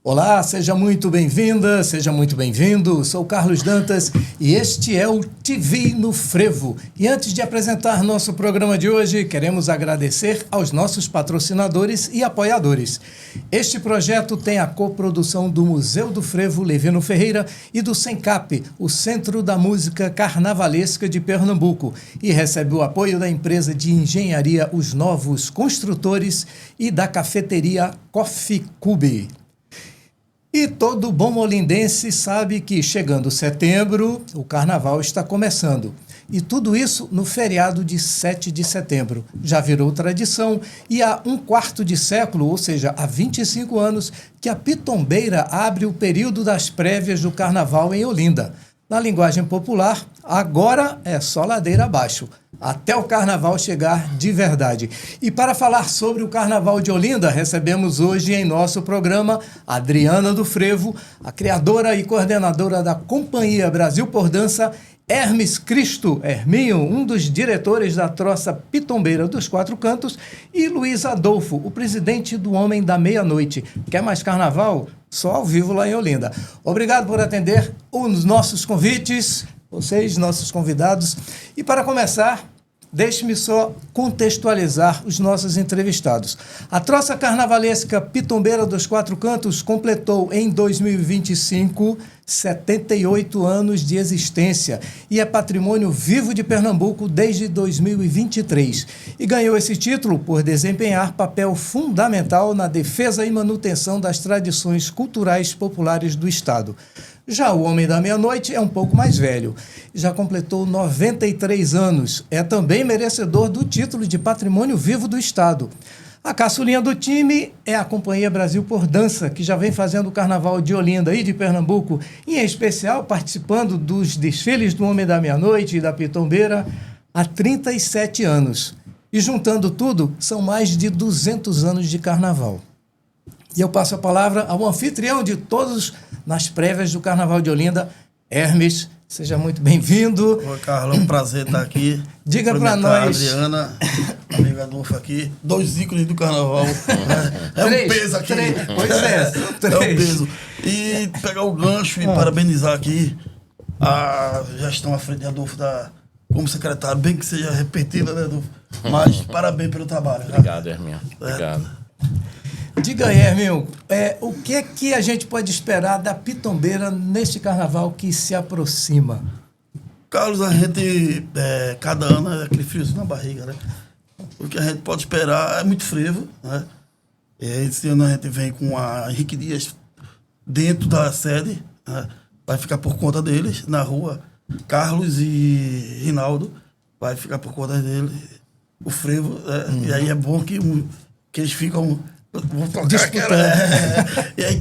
Olá, seja muito bem-vinda, seja muito bem-vindo. Sou Carlos Dantas e este é o TV no Frevo. E antes de apresentar nosso programa de hoje, queremos agradecer aos nossos patrocinadores e apoiadores. Este projeto tem a coprodução do Museu do Frevo Levino Ferreira e do Sencap, o Centro da Música Carnavalesca de Pernambuco, e recebe o apoio da empresa de engenharia Os Novos Construtores e da cafeteria Coffee Cube. E todo bom olindense sabe que, chegando setembro, o carnaval está começando. E tudo isso no feriado de 7 de setembro. Já virou tradição e há um quarto de século, ou seja, há 25 anos, que a Pitombeira abre o período das prévias do carnaval em Olinda. Na linguagem popular, agora é só ladeira abaixo, até o carnaval chegar de verdade. E para falar sobre o carnaval de Olinda, recebemos hoje em nosso programa Adriana do Frevo, a criadora e coordenadora da Companhia Brasil por Dança, Hermes Cristo, Herminho, um dos diretores da troça Pitombeira dos Quatro Cantos, e Luiz Adolfo, o presidente do Homem da Meia-Noite. Quer mais carnaval? Só ao vivo lá em Olinda. Obrigado por atender os nossos convites, vocês, nossos convidados. E para começar, deixe-me só contextualizar os nossos entrevistados. A troça carnavalesca Pitombeira dos Quatro Cantos completou em 2025 78 anos de existência e é patrimônio vivo de Pernambuco desde 2023. E ganhou esse título por desempenhar papel fundamental na defesa e manutenção das tradições culturais populares do Estado. Já o Homem da Meia-Noite é um pouco mais velho, já completou 93 anos, é também merecedor do título de Patrimônio Vivo do Estado. A caçulinha do time é a Companhia Brasil por Dança, que já vem fazendo o Carnaval de Olinda e de Pernambuco, e em especial participando dos desfiles do Homem da Meia-Noite e da Pitombeira há 37 anos. E juntando tudo, são mais de 200 anos de Carnaval. E eu passo a palavra ao anfitrião de todos nas prévias do Carnaval de Olinda, Hermes. Seja muito bem-vindo. Oi, Carlos, é um prazer estar aqui. Diga para nós. A Adriana, amiga Adolfo aqui, dois ícones do Carnaval. Um peso aqui. Pois é, é um peso. E pegar o gancho e parabenizar aqui a gestão à frente de Adolfo como secretário, bem que seja repetida, né, Adolfo? Mas parabéns pelo trabalho. Obrigado, Herminho. Obrigado. Diga aí, Herminho, o que é que a gente pode esperar da Pitombeira neste carnaval que se aproxima? Carlos, a gente, cada ano é aquele friozinho na barriga, né? O que a gente pode esperar é muito frevo, né? Esse ano a gente vem com a Henrique Dias dentro da sede, né? Vai ficar por conta deles, na rua. Carlos e Rinaldo vai ficar por conta deles, o frevo, né? E aí é bom que eles ficam... Vamos tocar e aí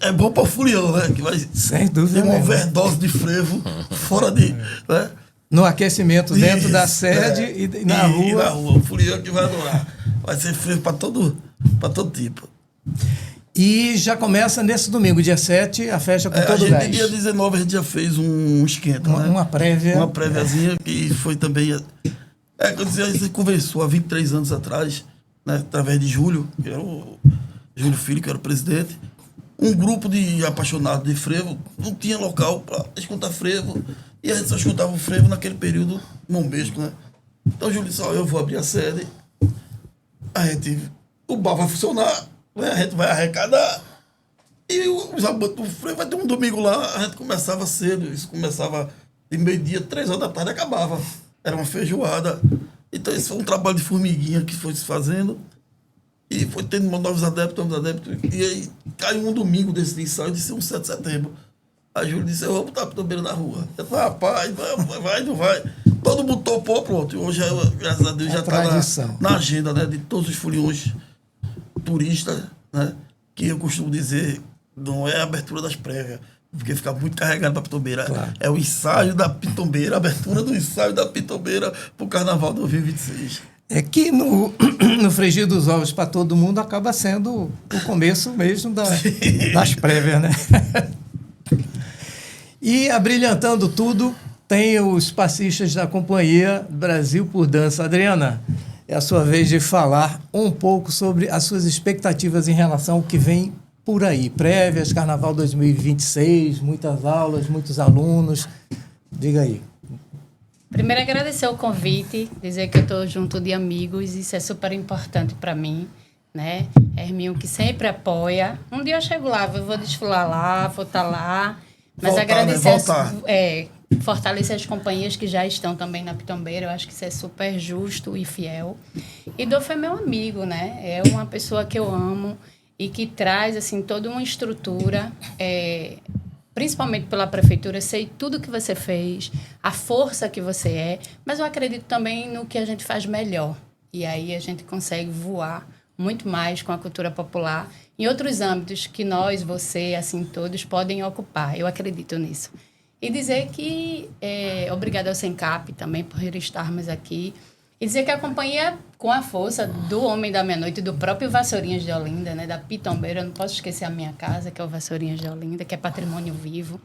é bom para o Furião, né? Que vai sem dúvida ter uma overdose de frevo fora de... Né? No aquecimento dentro da sede e na rua. E na rua. O Furião que vai adorar. Vai ser frevo para todo tipo. E já começa nesse domingo, dia 7, a festa com todo o gás. Dia 19 a gente já fez um esquenta, né? Uma prévia. Uma préviazinha que foi também... Quando a gente conversou há 23 anos atrás... Né, através de Júlio, que era o Júlio Filho, que era o presidente, um grupo de apaixonados de frevo, não tinha local para escutar frevo, e a gente só escutava o frevo naquele período mombesco, né? Então o Júlio disse, eu vou abrir a sede, o bar vai funcionar, né? A gente vai arrecadar, e o frevo vai ter um domingo lá, a gente começava cedo, isso começava de meio-dia, 3 horas da tarde, acabava, era uma feijoada. Então, esse foi um trabalho de formiguinha que foi se fazendo e foi tendo novos adeptos. E aí, caiu um domingo desse ensaio, disse um 7 de setembro. A Júlia disse, eu vou botar a Pitombeira na rua. Eu falei, rapaz, não vai. Todo mundo topou, pronto. E hoje, graças a Deus, já está na agenda, né, de todos os foliões turistas, né, que eu costumo dizer, não é a abertura das prévias, porque fica muito carregado para a Pitombeira. Claro. É o ensaio da Pitombeira, a abertura do ensaio da Pitombeira para o Carnaval 2026. É que no frigir dos ovos para todo mundo acaba sendo o começo mesmo das prévias, né? E abrilhantando tudo, tem os passistas da Companhia Brasil por Dança. Adriana, é a sua vez de falar um pouco sobre as suas expectativas em relação ao que vem por aí? Prévias, Carnaval 2026, muitas aulas, muitos alunos. Diga aí. Primeiro, agradecer o convite, dizer que eu estou junto de amigos, isso é super importante para mim, né? Herminho que sempre apoia. Um dia eu chego lá, eu vou desfilar lá, vou estar lá. Mas Voltar, agradecer, né? fortalecer as companhias que já estão também na Pitombeira, eu acho que isso é super justo e fiel. E Dolfo é meu amigo, né? É uma pessoa que eu amo e que traz, assim, toda uma estrutura, principalmente pela prefeitura. Eu sei tudo que você fez, a força que você é, mas eu acredito também no que a gente faz melhor. E aí a gente consegue voar muito mais com a cultura popular em outros âmbitos que nós, você, assim, todos podem ocupar. Eu acredito nisso. E dizer que obrigada ao Sencap também por estarmos aqui. E dizer que a companhia, com a força do Homem da Meia-Noite e do próprio Vassourinhas de Olinda, né, da Pitombeira, eu não posso esquecer a minha casa, que é o Vassourinhas de Olinda, que é patrimônio vivo,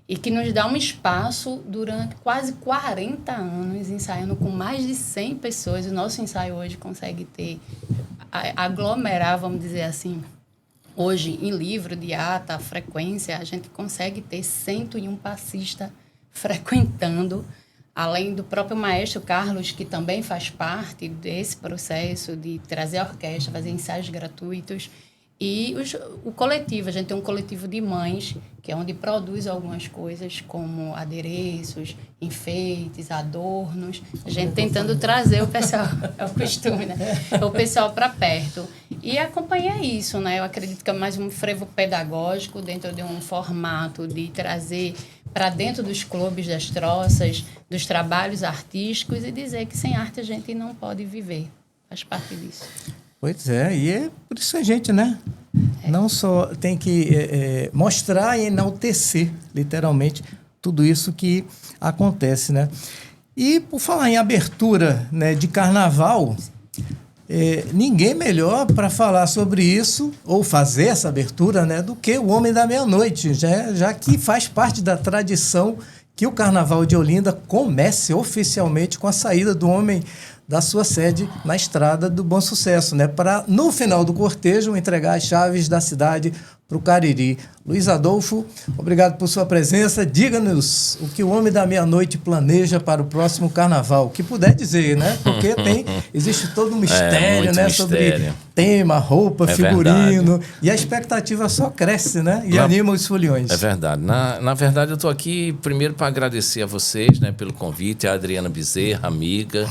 e que nos dá um espaço durante quase 40 anos, ensaiando com mais de 100 pessoas. O nosso ensaio hoje consegue aglomerar, vamos dizer assim. Hoje, em livro de ata, frequência, a gente consegue ter 101 passistas frequentando, além do próprio maestro Carlos, que também faz parte desse processo de trazer a orquestra, fazer ensaios gratuitos. E o coletivo, a gente tem um coletivo de mães, que é onde produz algumas coisas, como adereços, enfeites, adornos. A gente tentando trazer o pessoal, é o costume, né? O pessoal para perto. E acompanhar isso, né? Eu acredito que é mais um frevo pedagógico dentro de um formato de trazer para dentro dos clubes das troças, dos trabalhos artísticos, e dizer que sem arte a gente não pode viver. Faz parte disso. Pois é, e é por isso a gente, né? Não só tem que mostrar e enaltecer, literalmente, tudo isso que acontece, né? E por falar em abertura, né, de carnaval, ninguém melhor para falar sobre isso, ou fazer essa abertura, né, do que o Homem da Meia-Noite, já que faz parte da tradição que o Carnaval de Olinda comece oficialmente com a saída do Homem da sua sede na Estrada do Bom Sucesso, né? Para, no final do cortejo, entregar as chaves da cidade para o Cariri. Luiz Adolfo, obrigado por sua presença. Diga-nos o que o Homem da Meia-Noite planeja para o próximo Carnaval. O que puder dizer, né? Porque existe todo um mistério, né? Mistério. Sobre tema, roupa, figurino. Verdade. E a expectativa só cresce, né? E anima os foliões. É verdade. Na verdade, eu estou aqui primeiro para agradecer a vocês, né, pelo convite, a Adriana Bezerra, amiga,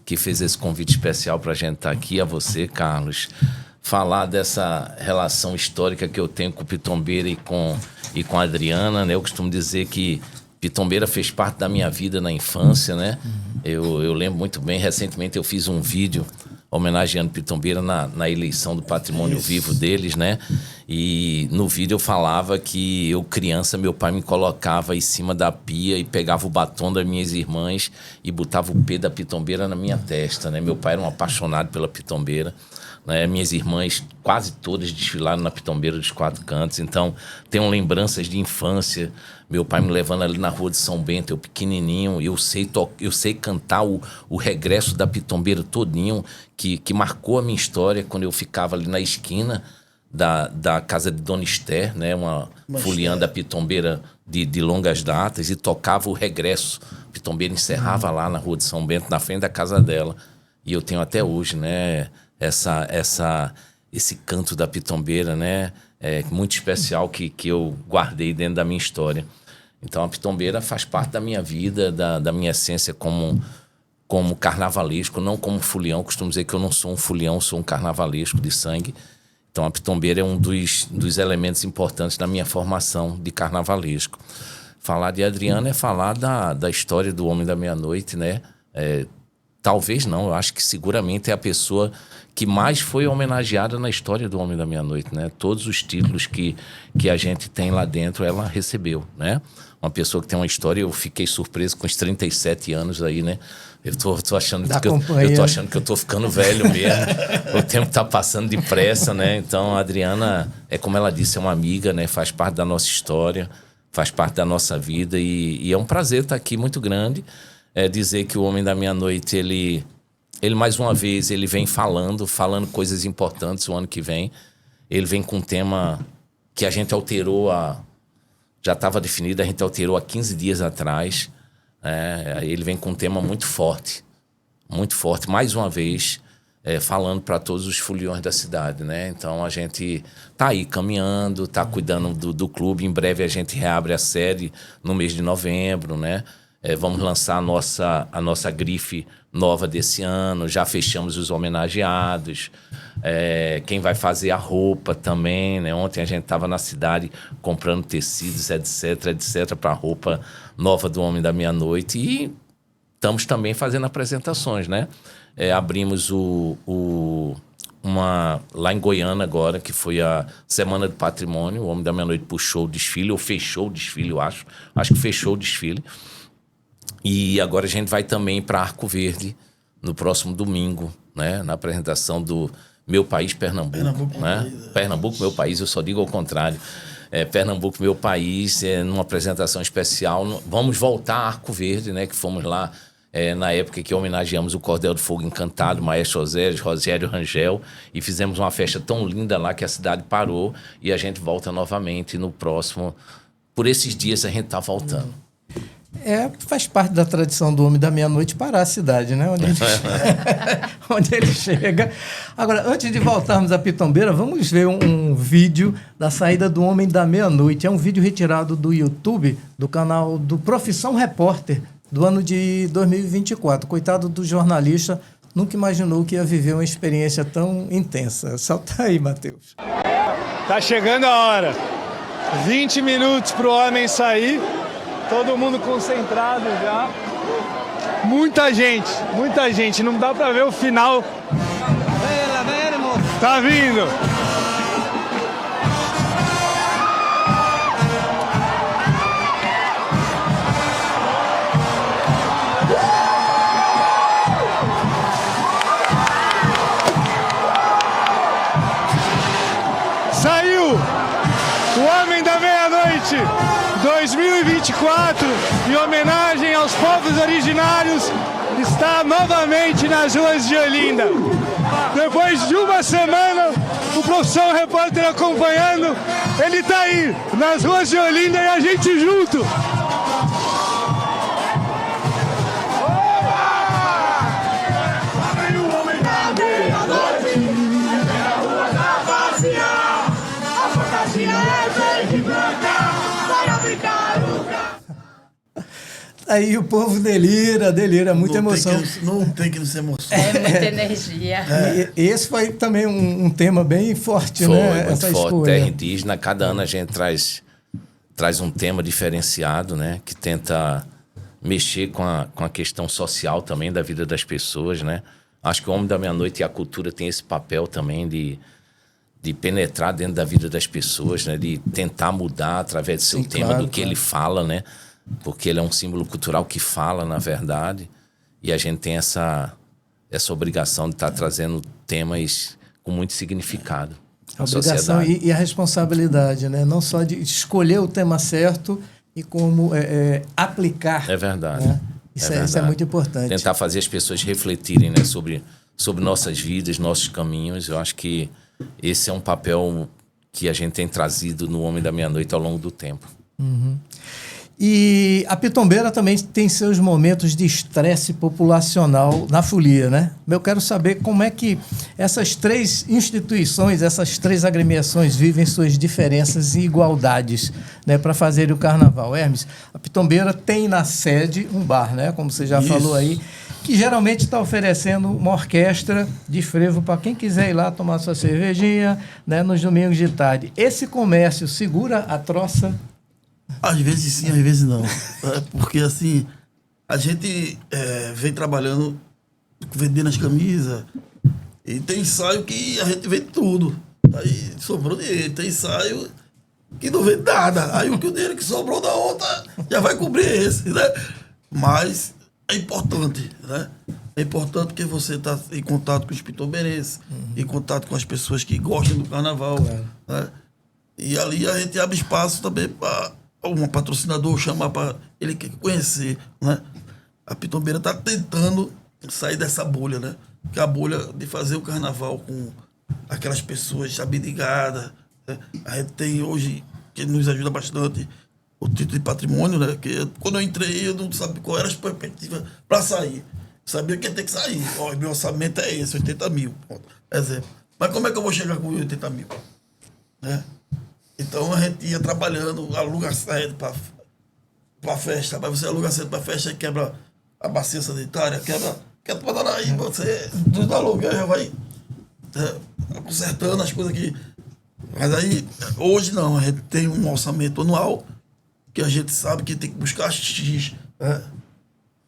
que fez esse convite especial para a gente estar aqui, a você, Carlos, falar dessa relação histórica que eu tenho com o Pitombeira e com a Adriana, né? Eu costumo dizer que Pitombeira fez parte da minha vida na infância, né? Eu lembro muito bem, recentemente eu fiz um vídeo homenageando Pitombeira na eleição do patrimônio vivo deles, né? E no vídeo eu falava que eu, criança, meu pai me colocava em cima da pia e pegava o batom das minhas irmãs e botava o P da Pitombeira na minha testa, né? Meu pai era um apaixonado pela Pitombeira, né? Minhas irmãs, quase todas desfilaram na Pitombeira dos Quatro Cantos, então tenho lembranças de infância. Meu pai me levando ali na rua de São Bento, eu pequenininho, eu sei cantar o regresso da Pitombeira todinho, que marcou a minha história quando eu ficava ali na esquina da casa de Dona Esther, né, uma foliã da Pitombeira de longas datas, e tocava o regresso. Pitombeira encerrava lá na rua de São Bento, na frente da casa dela. E eu tenho até hoje, né, esse canto da Pitombeira, né, muito especial que eu guardei dentro da minha história. Então a Pitombeira faz parte da minha vida, da minha essência como carnavalesco, não como folião. Costumo dizer que eu não sou um folião, sou um carnavalesco de sangue. Então a Pitombeira é um dos elementos importantes da minha formação de carnavalesco. Falar de Adriana é falar da história do Homem da Meia-Noite, né? Talvez não, eu acho que seguramente é a pessoa que mais foi homenageada na história do Homem da Meia-Noite, né? Todos os títulos que a gente tem lá dentro, ela recebeu, né? Uma pessoa que tem uma história, eu fiquei surpreso com os 37 anos aí, né? Eu tô achando que eu tô ficando velho mesmo. O tempo tá passando depressa, né? Então a Adriana, como ela disse, é uma amiga, né? Faz parte da nossa história, faz parte da nossa vida, e é um prazer estar aqui muito grande. Dizer que o Homem da Meia-Noite, ele mais uma vez, ele vem falando coisas importantes o ano que vem. Ele vem com um tema que a gente alterou já estava definido, a gente alterou há 15 dias atrás. Ele vem com um tema muito forte, mais uma vez, falando para todos os foliões da cidade, né? Então a gente tá aí caminhando, tá cuidando do clube. Em breve a gente reabre a sede no mês de novembro, né? Vamos lançar a nossa grife nova desse ano, já fechamos os homenageados, quem vai fazer a roupa também, né? Ontem a gente estava na cidade comprando tecidos, etc, para a roupa nova do Homem da Meia-Noite, e estamos também fazendo apresentações, né? Abrimos lá em Goiânia agora, que foi a Semana do Patrimônio. O Homem da Meia-Noite puxou o desfile, ou fechou o desfile, eu acho que fechou o desfile. E agora a gente vai também para Arco Verde no próximo domingo, né? Na apresentação do Meu País, Pernambuco, né? Pernambuco, meu país, eu só digo ao contrário. Pernambuco, meu país, numa apresentação especial. Vamos voltar a Arco Verde, né? Que fomos lá na época que homenageamos o Cordel do Fogo Encantado, Maestro Rogério Rangel, e fizemos uma festa tão linda lá que a cidade parou, e a gente volta novamente no próximo. Por esses dias a gente está voltando. Faz parte da tradição do Homem da Meia-Noite parar a cidade, né? Onde ele chega. Agora, antes de voltarmos à Pitombeira, vamos ver um vídeo da saída do Homem da Meia-Noite. É um vídeo retirado do YouTube, do canal do Profissão Repórter, do ano de 2024. Coitado do jornalista, nunca imaginou que ia viver uma experiência tão intensa. Solta aí, Matheus. Tá chegando a hora. 20 minutos pro homem sair. Todo mundo concentrado já. Muita gente. Não dá pra ver o final. Tá vindo. Saiu o Homem da Meia-Noite 2024, em homenagem aos povos originários, está novamente nas ruas de Olinda. Depois de uma semana, o Profissão Repórter acompanhando, ele está aí, nas ruas de Olinda, e a gente junto. Aí o povo delira, muita emoção. Não tem que não se emocionar. Muita energia. Esse foi também um tema bem forte, Foi, né? muito Essa forte. escolha. Terra indígena, cada ano a gente traz um tema diferenciado, né? Que tenta mexer com a questão social também da vida das pessoas, né? Acho que o Homem da Meia-Noite e a cultura tem esse papel também de penetrar dentro da vida das pessoas, né? De tentar mudar através do seu tema, do que ele fala, né? Porque ele é um símbolo cultural que fala, na verdade, e a gente tem essa obrigação de estar trazendo temas com muito significado. A obrigação e a responsabilidade, né? Não só de escolher o tema certo e como aplicar. É verdade. Né? Isso é muito importante. Tentar fazer as pessoas refletirem, né, sobre nossas vidas, nossos caminhos. Eu acho que esse é um papel que a gente tem trazido no Homem da Meia-Noite ao longo do tempo. Uhum. E a Pitombeira também tem seus momentos de estresse populacional na folia, né? Eu quero saber como é que essas três instituições, essas três agremiações vivem suas diferenças e igualdades, né, para fazer o carnaval. Hermes, a Pitombeira tem na sede um bar, né? Como você já falou aí, que geralmente está oferecendo uma orquestra de frevo para quem quiser ir lá tomar sua cervejinha, né, nos domingos de tarde. Esse comércio segura a troça? Às vezes sim, às vezes não. Porque assim, a gente vem trabalhando, vendendo as camisas, e tem ensaio que a gente vende tudo. Aí sobrou dinheiro, tem ensaio que não vende nada. Aí o dinheiro que sobrou da outra já vai cobrir esse, né? Mas é importante, né? É importante porque você está em contato com os pitombeirenses, em contato com as pessoas que gostam do carnaval. Claro. Né? E ali a gente abre espaço também para um patrocinador chamar para ele conhecer, né? A Pitombeira está tentando sair dessa bolha, né? Que é a bolha de fazer o carnaval com aquelas pessoas abnegadas, né? A gente tem hoje, que nos ajuda bastante, o título de patrimônio, né? Que quando eu entrei, eu não sabia qual era as perspectivas para sair. Eu sabia que ia ter que sair. Ó, meu orçamento é esse, 80 mil. Ponto. Exemplo. Mas como é que eu vou chegar com 80 mil? Né? Então a gente ia trabalhando, aluga sede para festa. Mas você aluga sede para festa e quebra a bacia sanitária, quebra aí, você do aluguel já vai consertando as coisas aqui. Mas aí, hoje não, a gente tem um orçamento anual que a gente sabe que tem que buscar X. Né?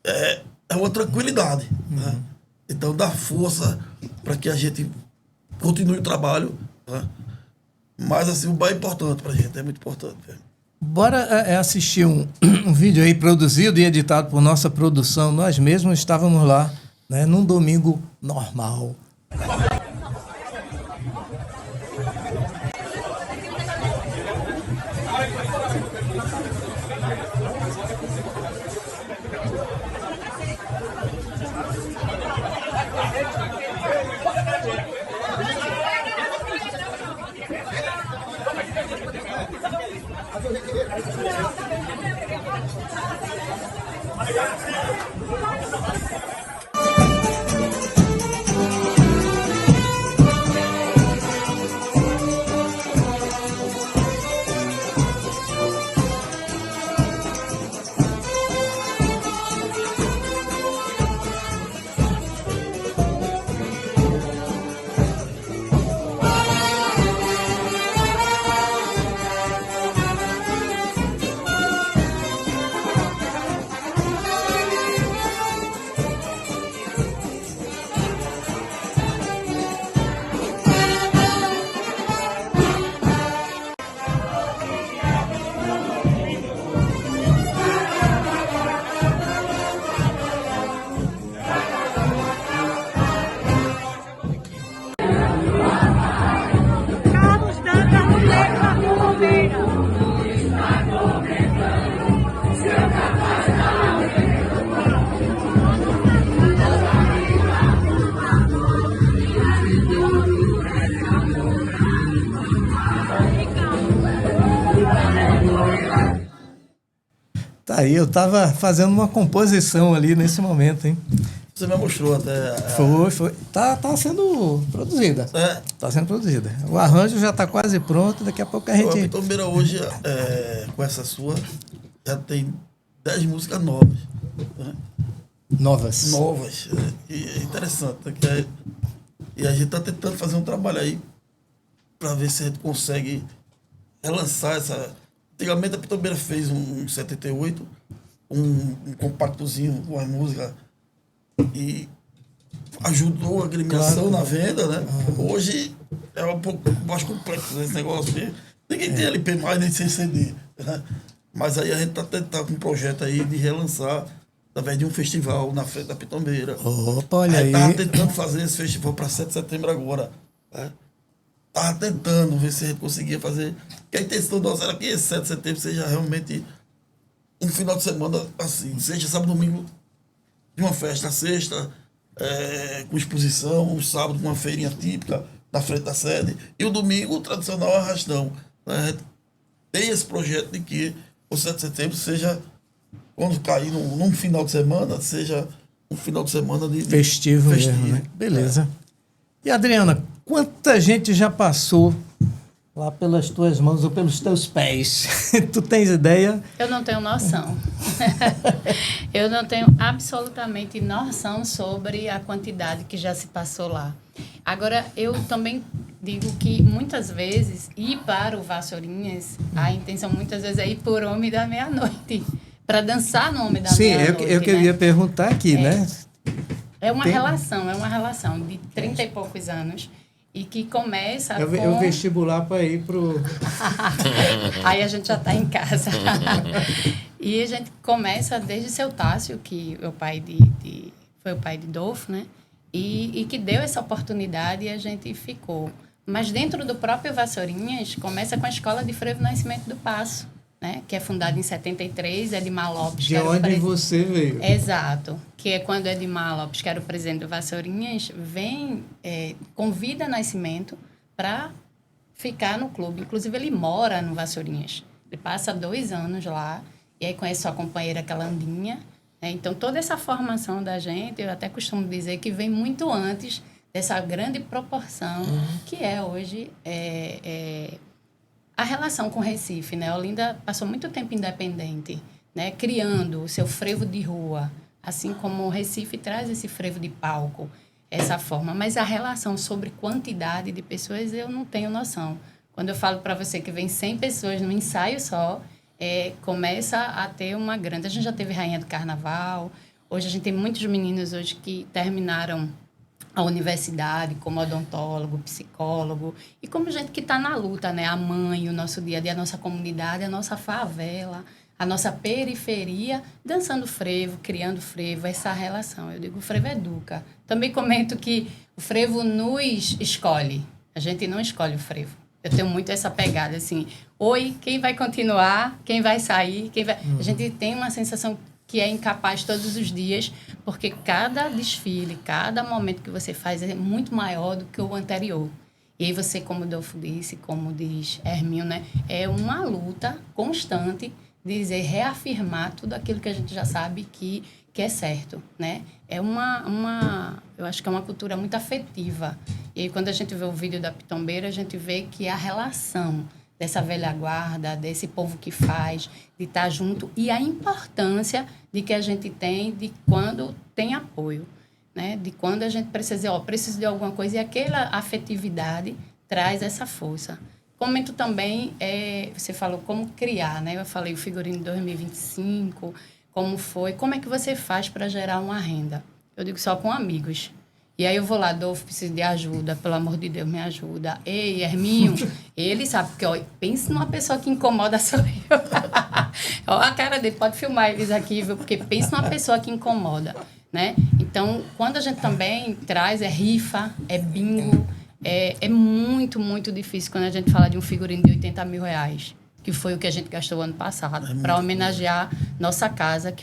É uma tranquilidade. Né? Então dá força para que a gente continue o trabalho. Né? Mas assim, o bar é importante para a gente, é muito importante. Bora assistir um vídeo aí produzido e editado por nossa produção. Nós mesmos estávamos lá, né, num domingo normal. Tá aí, eu tava fazendo uma composição ali nesse momento, hein? Você me mostrou até. Foi. Tá sendo produzida. Tá sendo produzida. O arranjo já tá quase pronto, daqui a pouco a gente... A Pitombeira hoje, com essa sua, já tem 10 músicas novas. Né? Novas. E é interessante. Né? E a gente tá tentando fazer um trabalho aí para ver se a gente consegue relançar essa... Antigamente a Pitombeira fez um 78, um compactozinho com a música e ajudou a agremiação na venda, né? Hoje é um pouco mais complexo esse negócio. Ninguém tem LP mais nem sem CD. Né? Mas aí a gente tá tentando um projeto aí de relançar através de um festival na frente da Pitombeira. Opa, olha aí. Tava tentando fazer esse festival para 7 de setembro agora. Né? Tava tentando ver se a gente conseguia fazer. Que a intenção nossa era que esse 7 de setembro seja realmente um final de semana assim, seja sábado, domingo de uma festa, sexta, com exposição, um sábado com uma feirinha típica na frente da sede, e o domingo o tradicional arrastão. Né? Tem esse projeto de que o 7 de setembro seja, quando cair num final de semana, seja um final de semana de festivo mesmo, né? Beleza. E Adriana, quanta gente já passou lá pelas tuas mãos ou pelos teus pés? Tu tens ideia? Eu não tenho noção. Eu não tenho absolutamente noção sobre a quantidade que já se passou lá. Agora, eu também digo que muitas vezes ir para o Vassourinhas, a intenção muitas vezes é ir por Homem da Meia-Noite, para dançar no Homem da Meia-Noite. Sim, eu queria perguntar aqui, né? É uma relação de 30 e poucos anos e que começa Eu vestibular para ir pro... Aí a gente já está em casa. E a gente começa desde seu Tássio, que é o pai foi o pai de Dolfo, né? E que deu essa oportunidade e a gente ficou. Mas dentro do próprio Vassourinhas, começa com a Escola de Frevo Nascimento do Passo, né? Que é fundada em 73, Edmar Lopes. De onde você veio. Exato. Que é quando Edmar Lopes, que era o presidente do Vassourinhas, convida Nascimento para ficar no clube. Inclusive, ele mora no Vassourinhas. Ele passa 2 anos lá, e aí conhece sua companheira, que é a Landinha. Né? Então, toda essa formação da gente, eu até costumo dizer que vem muito antes dessa grande proporção que é hoje a relação com o Recife. Né? Olinda passou muito tempo independente, né? Criando o seu frevo de rua, assim como o Recife traz esse frevo de palco, essa forma. Mas a relação sobre quantidade de pessoas, eu não tenho noção. Quando eu falo para você que vem 100 pessoas no ensaio só, começa a ter uma grande... A gente já teve Rainha do Carnaval, hoje a gente tem muitos meninos hoje que terminaram a universidade como odontólogo, psicólogo, e como gente que está na luta, né? A mãe, o nosso dia a dia, a nossa comunidade, a nossa favela, a nossa periferia, dançando frevo, criando frevo, essa relação. Eu digo, o frevo educa. Também comento que o frevo nos escolhe. A gente não escolhe o frevo. Eu tenho muito essa pegada, assim, oi, quem vai continuar, quem vai sair, quem vai... A gente tem uma sensação que é incapaz todos os dias, porque cada desfile, cada momento que você faz é muito maior do que o anterior. E aí você, como o Dolfo disse, como diz Herminho, né, é uma luta constante de dizer, reafirmar tudo aquilo que a gente já sabe que é certo, né? É eu acho que é uma cultura muito afetiva. E aí, quando a gente vê o vídeo da Pitombeira, a gente vê que a relação dessa velha guarda, desse povo que faz, de estar junto, e a importância de que a gente tem de quando tem apoio, né? De quando a gente precisa dizer, preciso de alguma coisa, e aquela afetividade traz essa força. Comento também, você falou como criar, né? Eu falei o figurino 2025, como foi, como é que você faz para gerar uma renda? Eu digo só com amigos. E aí eu vou lá, Dolfo, preciso de ajuda, pelo amor de Deus, me ajuda. Ei, Herminho, ele sabe, porque, pense numa pessoa que incomoda, sou eu. Ó, a cara dele, pode filmar eles aqui, viu? Porque pense numa pessoa que incomoda, né? Então, quando a gente também traz, rifa, bingo, é muito, muito difícil quando a gente fala de um figurino de 80 mil reais, que foi o que a gente gastou ano passado, para homenagear nossa casa,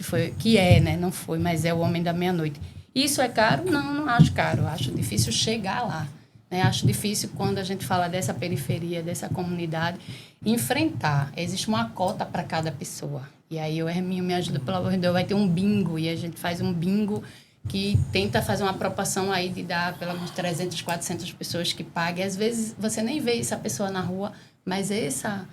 né? Não foi, mas é o Homem da Meia-Noite. Isso é caro? Não acho caro. Acho difícil chegar lá. Né? Acho difícil, quando a gente fala dessa periferia, dessa comunidade, enfrentar. Existe uma cota para cada pessoa. E aí o Herminho me ajuda, pelo amor de Deus, vai ter um bingo. E a gente faz um bingo que tenta fazer uma proporção aí de dar pelo menos 300, 400 pessoas que paguem. Às vezes você nem vê essa pessoa na rua, mas essa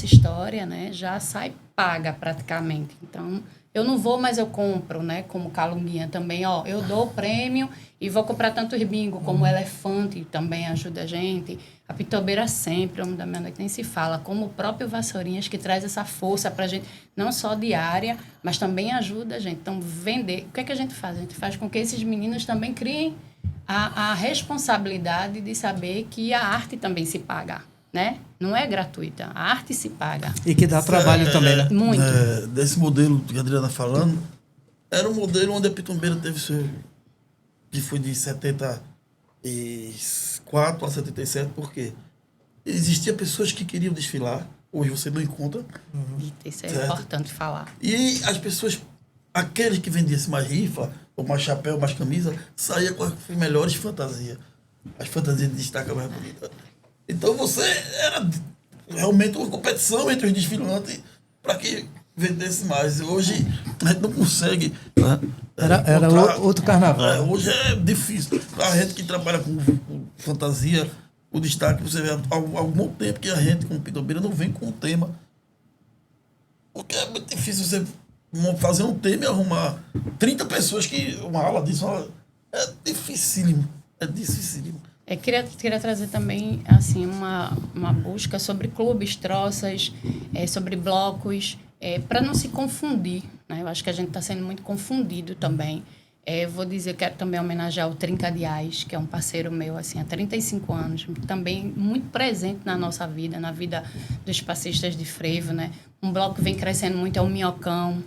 história, né, já sai paga praticamente. Então, eu não vou, mas eu compro, né? Como Calunguinha também, eu dou o prêmio e vou comprar tanto bingo, como o Elefante também ajuda a gente. A Pitombeira sempre, o Homem da Meia-Noite nem se fala, como o próprio Vassourinhas, que traz essa força pra gente, não só diária, mas também ajuda a gente. Então, vender, o que é que a gente faz? A gente faz com que esses meninos também criem a responsabilidade de saber que a arte também se paga, né? Não é gratuita, a arte se paga. E que dá trabalho também, né? Muito. Desse modelo que a Adriana está falando, era um modelo onde a Pitombeira teve que foi de 74 a 77, porque existia pessoas que queriam desfilar, hoje você não encontra. Isso é importante falar. E as pessoas, aqueles que vendiam mais rifa, ou mais chapéu, mais camisa, saía com as melhores fantasias. As fantasias de destaque mais bonitas. Então era realmente uma competição entre os desfilantes para que vendesse mais. Hoje a gente não consegue. Né, era outro carnaval. Hoje é difícil. A gente que trabalha com fantasia, o destaque, você vê há algum tempo que a gente, como Pitombeira, não vem com um tema. Porque é muito difícil você fazer um tema e arrumar 30 pessoas que uma aula disso. É dificílimo. É dificílimo. Queria trazer também assim, uma busca sobre clubes, troças, sobre blocos, para não se confundir. Né? Eu acho que a gente está sendo muito confundido também. Vou dizer, quero também homenagear o Trinca de Ais, que é um parceiro meu assim, há 35 anos, também muito presente na nossa vida, na vida dos passistas de frevo. Né? Um bloco que vem crescendo muito é o Minhocão,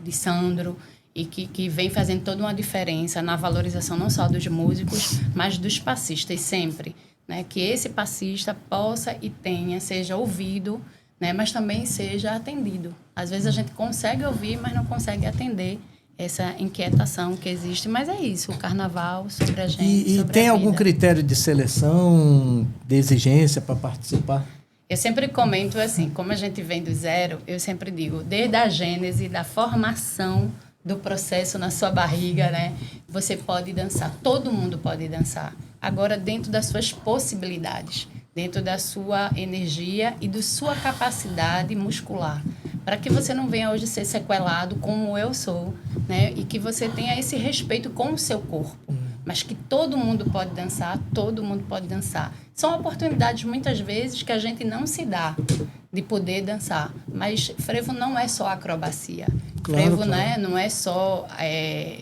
de Sandro, e que vem fazendo toda uma diferença na valorização não só dos músicos, mas dos passistas sempre, né? Que esse passista possa e seja ouvido, né? Mas também seja atendido. Às vezes a gente consegue ouvir, mas não consegue atender essa inquietação que existe. Mas é isso, o carnaval sobre a gente, E sobre tem a algum vida. critério de seleção, de exigência para participar? Eu sempre comento assim, como a gente vem do zero, eu sempre digo, desde a gênese, da formação do processo na sua barriga, né? Você pode dançar, todo mundo pode dançar. Agora, dentro das suas possibilidades, dentro da sua energia e da sua capacidade muscular. Para que você não venha hoje ser sequelado como eu sou, né? E que você tenha esse respeito com o seu corpo. Mas que todo mundo pode dançar, todo mundo pode dançar. São oportunidades, muitas vezes, que a gente não se dá de poder dançar. Mas frevo não é só acrobacia. Claro, Frevo, claro. né, não é só...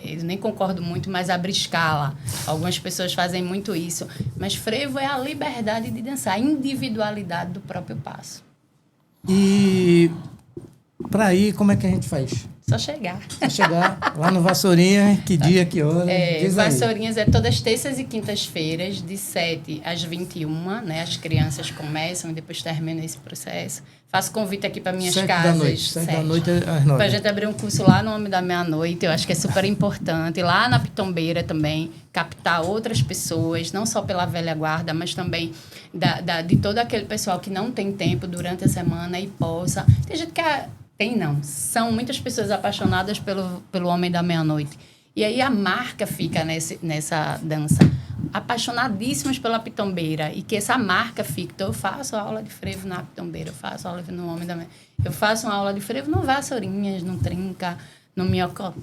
eu nem concordo muito, mas abrir escala. Algumas pessoas fazem muito isso. Mas frevo é a liberdade de dançar, a individualidade do próprio passo. E para ir, como é que a gente faz? Só chegar. Pra chegar lá no Vassourinha, que dia, que hora? Diz aí. Vassourinhas é todas terças e quintas-feiras, de 7 às 21, né? As crianças começam e depois terminam esse processo. Faço convite aqui para minhas 7 casas. da noite. 7 da noite às 9. Para a gente abrir um curso lá no Homem da Meia-Noite, eu acho que é super importante. Lá na Pitombeira também, captar outras pessoas, não só pela velha guarda, mas também de todo aquele pessoal que não tem tempo durante a semana e possa... Tem gente que... São muitas pessoas apaixonadas pelo Homem da Meia-Noite. E aí a marca fica nessa dança. Apaixonadíssimos pela pitombeira. E que essa marca fique. Então, eu faço aula de frevo na pitombeira, eu faço aula no Homem da Meia-Noite. Eu faço uma aula de frevo no Vassourinhas, no Trinca, no Minhocó.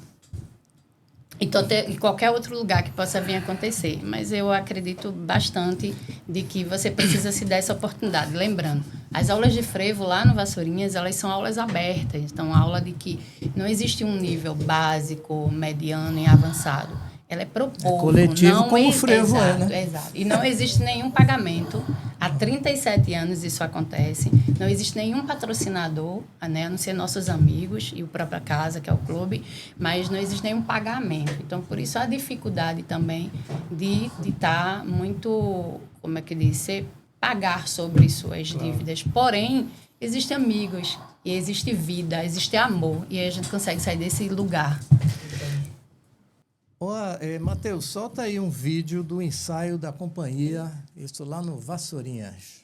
E qualquer outro lugar que possa vir a acontecer. Mas eu acredito bastante de que você precisa se dar essa oportunidade. Lembrando, as aulas de frevo lá no Vassourinhas, elas são aulas abertas. Então, aula de que não existe um nível básico, mediano e avançado. Ela é pro povo. Coletivo, não como o frevo exato, é, né? Exato. E não existe nenhum pagamento. Há 37 anos isso acontece. Não existe nenhum patrocinador, né? A não ser nossos amigos e o própria casa, que é o clube. Mas não existe nenhum pagamento. Então, por isso, a dificuldade também de estar muito, como é que diz, pagar sobre suas dívidas. Porém, existem amigos, e existe vida, existe amor. E aí a gente consegue sair desse lugar. Matheus, solta aí um vídeo do ensaio da companhia, isso lá no Vassourinhas.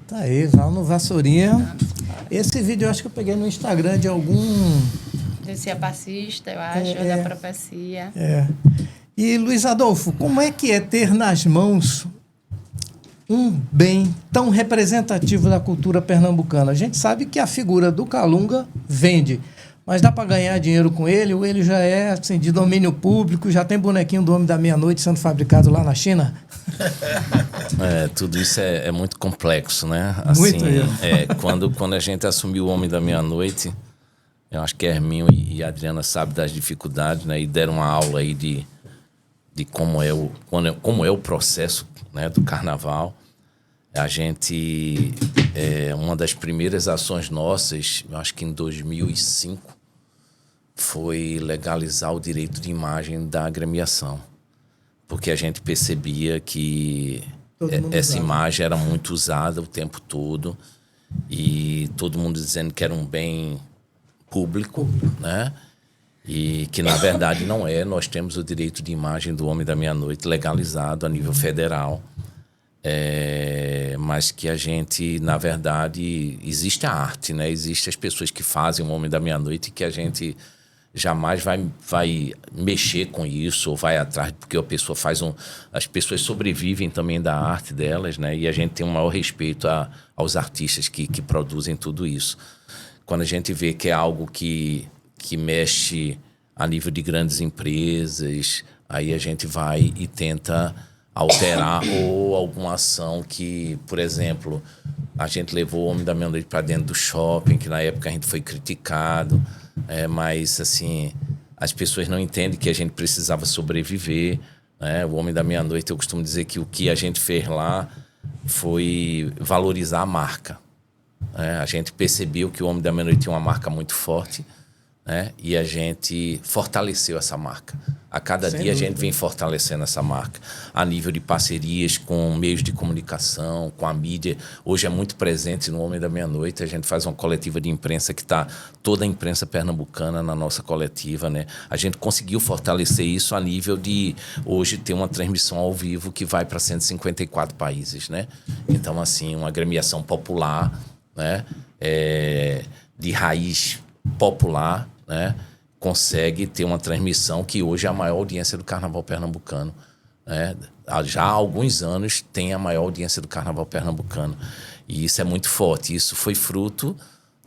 Tá aí, lá no Vassourinha. Esse vídeo eu acho que eu peguei no Instagram de algum... Desse passista, eu acho, ou da própria CIA. E, Luiz Adolfo, como é que é ter nas mãos um bem tão representativo da cultura pernambucana? A gente sabe que a figura do Calunga vende, mas dá para ganhar dinheiro com ele, ou ele já é assim, de domínio público, já tem bonequinho do Homem da Meia-Noite sendo fabricado lá na China? Tudo isso é muito complexo, né? Assim, Muito. Quando a gente assumiu o Homem da Meia-Noite, eu acho que Herminho e a Adriana sabem das dificuldades, né? E deram uma aula aí de como é o processo, né, do carnaval. A gente, uma das primeiras ações nossas, eu acho que em 2005, foi legalizar o direito de imagem da agremiação. Porque a gente percebia que essa imagem era muito usada o tempo todo e todo mundo dizendo que era um bem público, né? E que, na verdade, não é. Nós temos o direito de imagem do Homem da Meia-Noite legalizado a nível federal, mas que a gente, na verdade, existe a arte, né? Existem as pessoas que fazem o Homem da Meia-Noite e que a gente jamais vai mexer com isso ou vai atrás, porque a pessoa as pessoas sobrevivem também da arte delas, né? E a gente tem um maior respeito aos artistas que produzem tudo isso. Quando a gente vê que é algo que mexe a nível de grandes empresas, aí a gente vai e tenta alterar ou alguma ação que, por exemplo, a gente levou o Homem da Meia-Noite para dentro do shopping, que na época a gente foi criticado, mas assim, as pessoas não entendem que a gente precisava sobreviver, né? O Homem da Meia-Noite, eu costumo dizer que o que a gente fez lá foi valorizar a marca. A gente percebeu que o Homem da Meia-Noite tinha uma marca muito forte, né? E a gente fortaleceu essa marca. A cada dia a gente vem fortalecendo essa marca. A nível de parcerias com meios de comunicação, com a mídia. Hoje é muito presente no Homem da Meia-Noite. A gente faz uma coletiva de imprensa que está toda a imprensa pernambucana na nossa coletiva, né? A gente conseguiu fortalecer isso a nível de hoje ter uma transmissão ao vivo que vai para 154 países, né? Então, assim, uma agremiação popular, né? De raiz popular, né? Consegue ter uma transmissão que hoje é a maior audiência do Carnaval pernambucano, né? Já há alguns anos tem a maior audiência do Carnaval pernambucano. E isso é muito forte. Isso foi fruto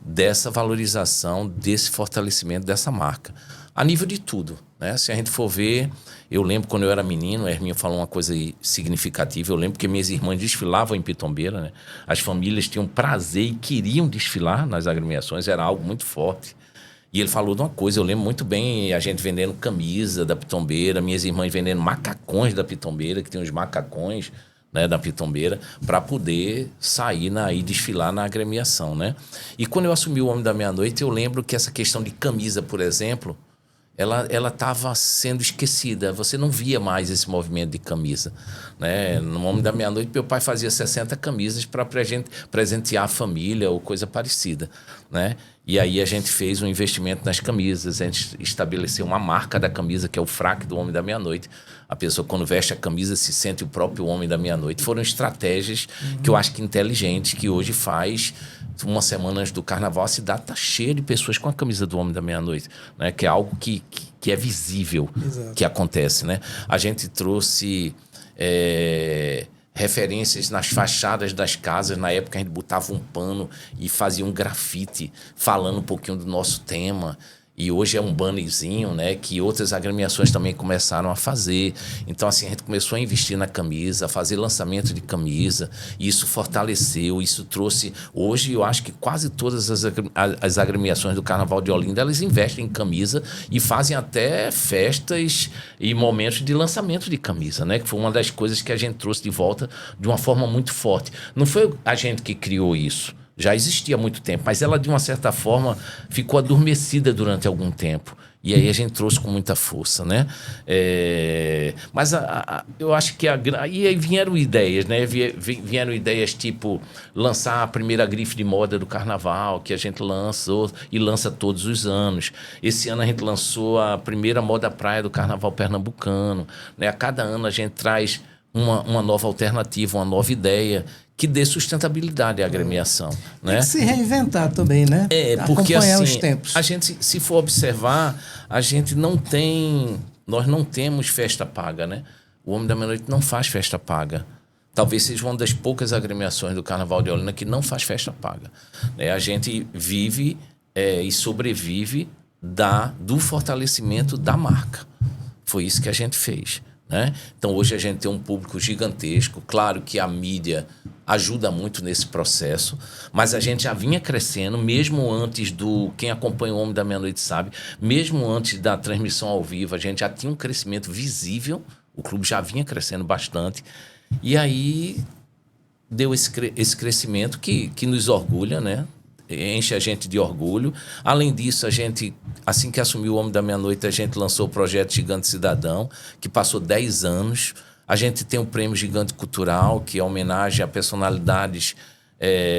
dessa valorização, desse fortalecimento dessa marca. A nível de tudo, né? Se a gente for ver, eu lembro quando eu era menino, a Herminha falou uma coisa significativa, eu lembro que minhas irmãs desfilavam em Pitombeira, né? As famílias tinham prazer e queriam desfilar nas agremiações, era algo muito forte. E ele falou de uma coisa, eu lembro muito bem, a gente vendendo camisa da Pitombeira, minhas irmãs vendendo macacões da Pitombeira, que tem uns macacões, né, da Pitombeira, para poder sair e desfilar na agremiação, né? E quando eu assumi o Homem da Meia-Noite, eu lembro que essa questão de camisa, por exemplo, ela estava sendo esquecida. Você não via mais esse movimento de camisa, né? No Homem da Meia-Noite, meu pai fazia 60 camisas para presentear a família ou coisa parecida, né? E aí a gente fez um investimento nas camisas, a gente estabeleceu uma marca da camisa, que é o fraque do Homem da Meia-Noite. A pessoa, quando veste a camisa, se sente o próprio Homem da Meia-Noite. Foram estratégias que eu acho que inteligentes, que hoje faz... Uma semana antes do Carnaval, a cidade está cheia de pessoas com a camisa do Homem da Meia-Noite, né? Que é algo que é visível. Exato. Que acontece, né? A gente trouxe referências nas fachadas das casas. Na época, a gente botava um pano e fazia um grafite falando um pouquinho do nosso tema. E hoje é um bannerzinho, né, que outras agremiações também começaram a fazer. Então, assim, a gente começou a investir na camisa, a fazer lançamento de camisa. E isso fortaleceu, isso trouxe... Hoje, eu acho que quase todas as agremiações do Carnaval de Olinda, elas investem em camisa e fazem até festas e momentos de lançamento de camisa, né? Que foi uma das coisas que a gente trouxe de volta de uma forma muito forte. Não foi a gente que criou isso. Já existia há muito tempo, mas ela, de uma certa forma, ficou adormecida durante algum tempo. E aí a gente trouxe com muita força, né? Mas eu acho que... E aí vieram ideias, né? Vieram ideias tipo lançar a primeira grife de moda do Carnaval, que a gente lançou e lança todos os anos. Esse ano a gente lançou a primeira moda praia do Carnaval pernambucano, né? A cada ano a gente traz uma nova alternativa, uma nova ideia que dê sustentabilidade à agremiação, né? Tem que se reinventar também, né? Porque acompanhar assim, os tempos. a gente, se for observar, nós não temos festa paga, né? O Homem da Meia-Noite não faz festa paga. Talvez seja uma das poucas agremiações do Carnaval de Olinda que não faz festa paga. A gente vive e sobrevive do fortalecimento da marca. Foi isso que a gente fez, né? Então, hoje a gente tem um público gigantesco. Claro que a mídia ajuda muito nesse processo, mas a gente já vinha crescendo, mesmo antes quem acompanha o Homem da Meia-Noite sabe, mesmo antes da transmissão ao vivo, a gente já tinha um crescimento visível, o clube já vinha crescendo bastante, e aí deu esse crescimento que nos orgulha, né? Enche a gente de orgulho. Além disso, a gente, assim que assumiu o Homem da Meia-Noite, a gente lançou o projeto Gigante Cidadão, que passou 10 anos. A gente tem o Prêmio Gigante Cultural, que é homenagem a personalidades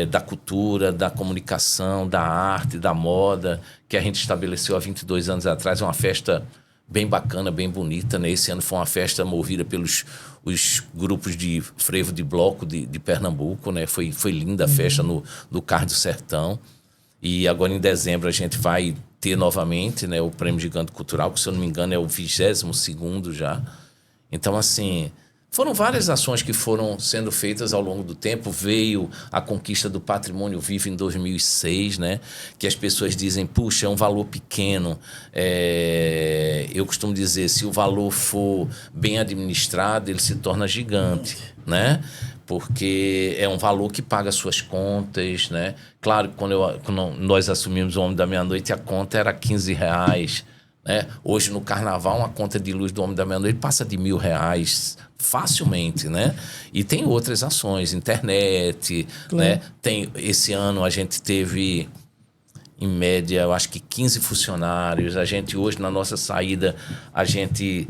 da cultura, da comunicação, da arte, da moda, que a gente estabeleceu há 22 anos atrás. É uma festa bem bacana, bem bonita, né? Esse ano foi uma festa movida pelos os grupos de frevo de bloco de Pernambuco, né? Foi linda a festa no Cais do Sertão. E agora, em dezembro, a gente vai ter novamente, né, o Prêmio Gigante Cultural, que, se eu não me engano, é o 22º já. Então, assim, Foram várias ações que foram sendo feitas ao longo do tempo. Veio a conquista do Patrimônio Vivo em 2006, né? Que as pessoas dizem, puxa, é um valor pequeno. Eu costumo dizer, se o valor for bem administrado, ele se torna gigante, né? Porque é um valor que paga suas contas, né? Claro que quando nós assumimos o Homem da Meia-Noite, a conta era R$15, né? Hoje, no Carnaval, uma conta de luz do Homem da Meia-Noite passa de R$1.000 facilmente, né? E tem outras ações, internet, claro, né? Esse ano a gente teve, em média, eu acho que 15 funcionários. A gente hoje, na nossa saída, a gente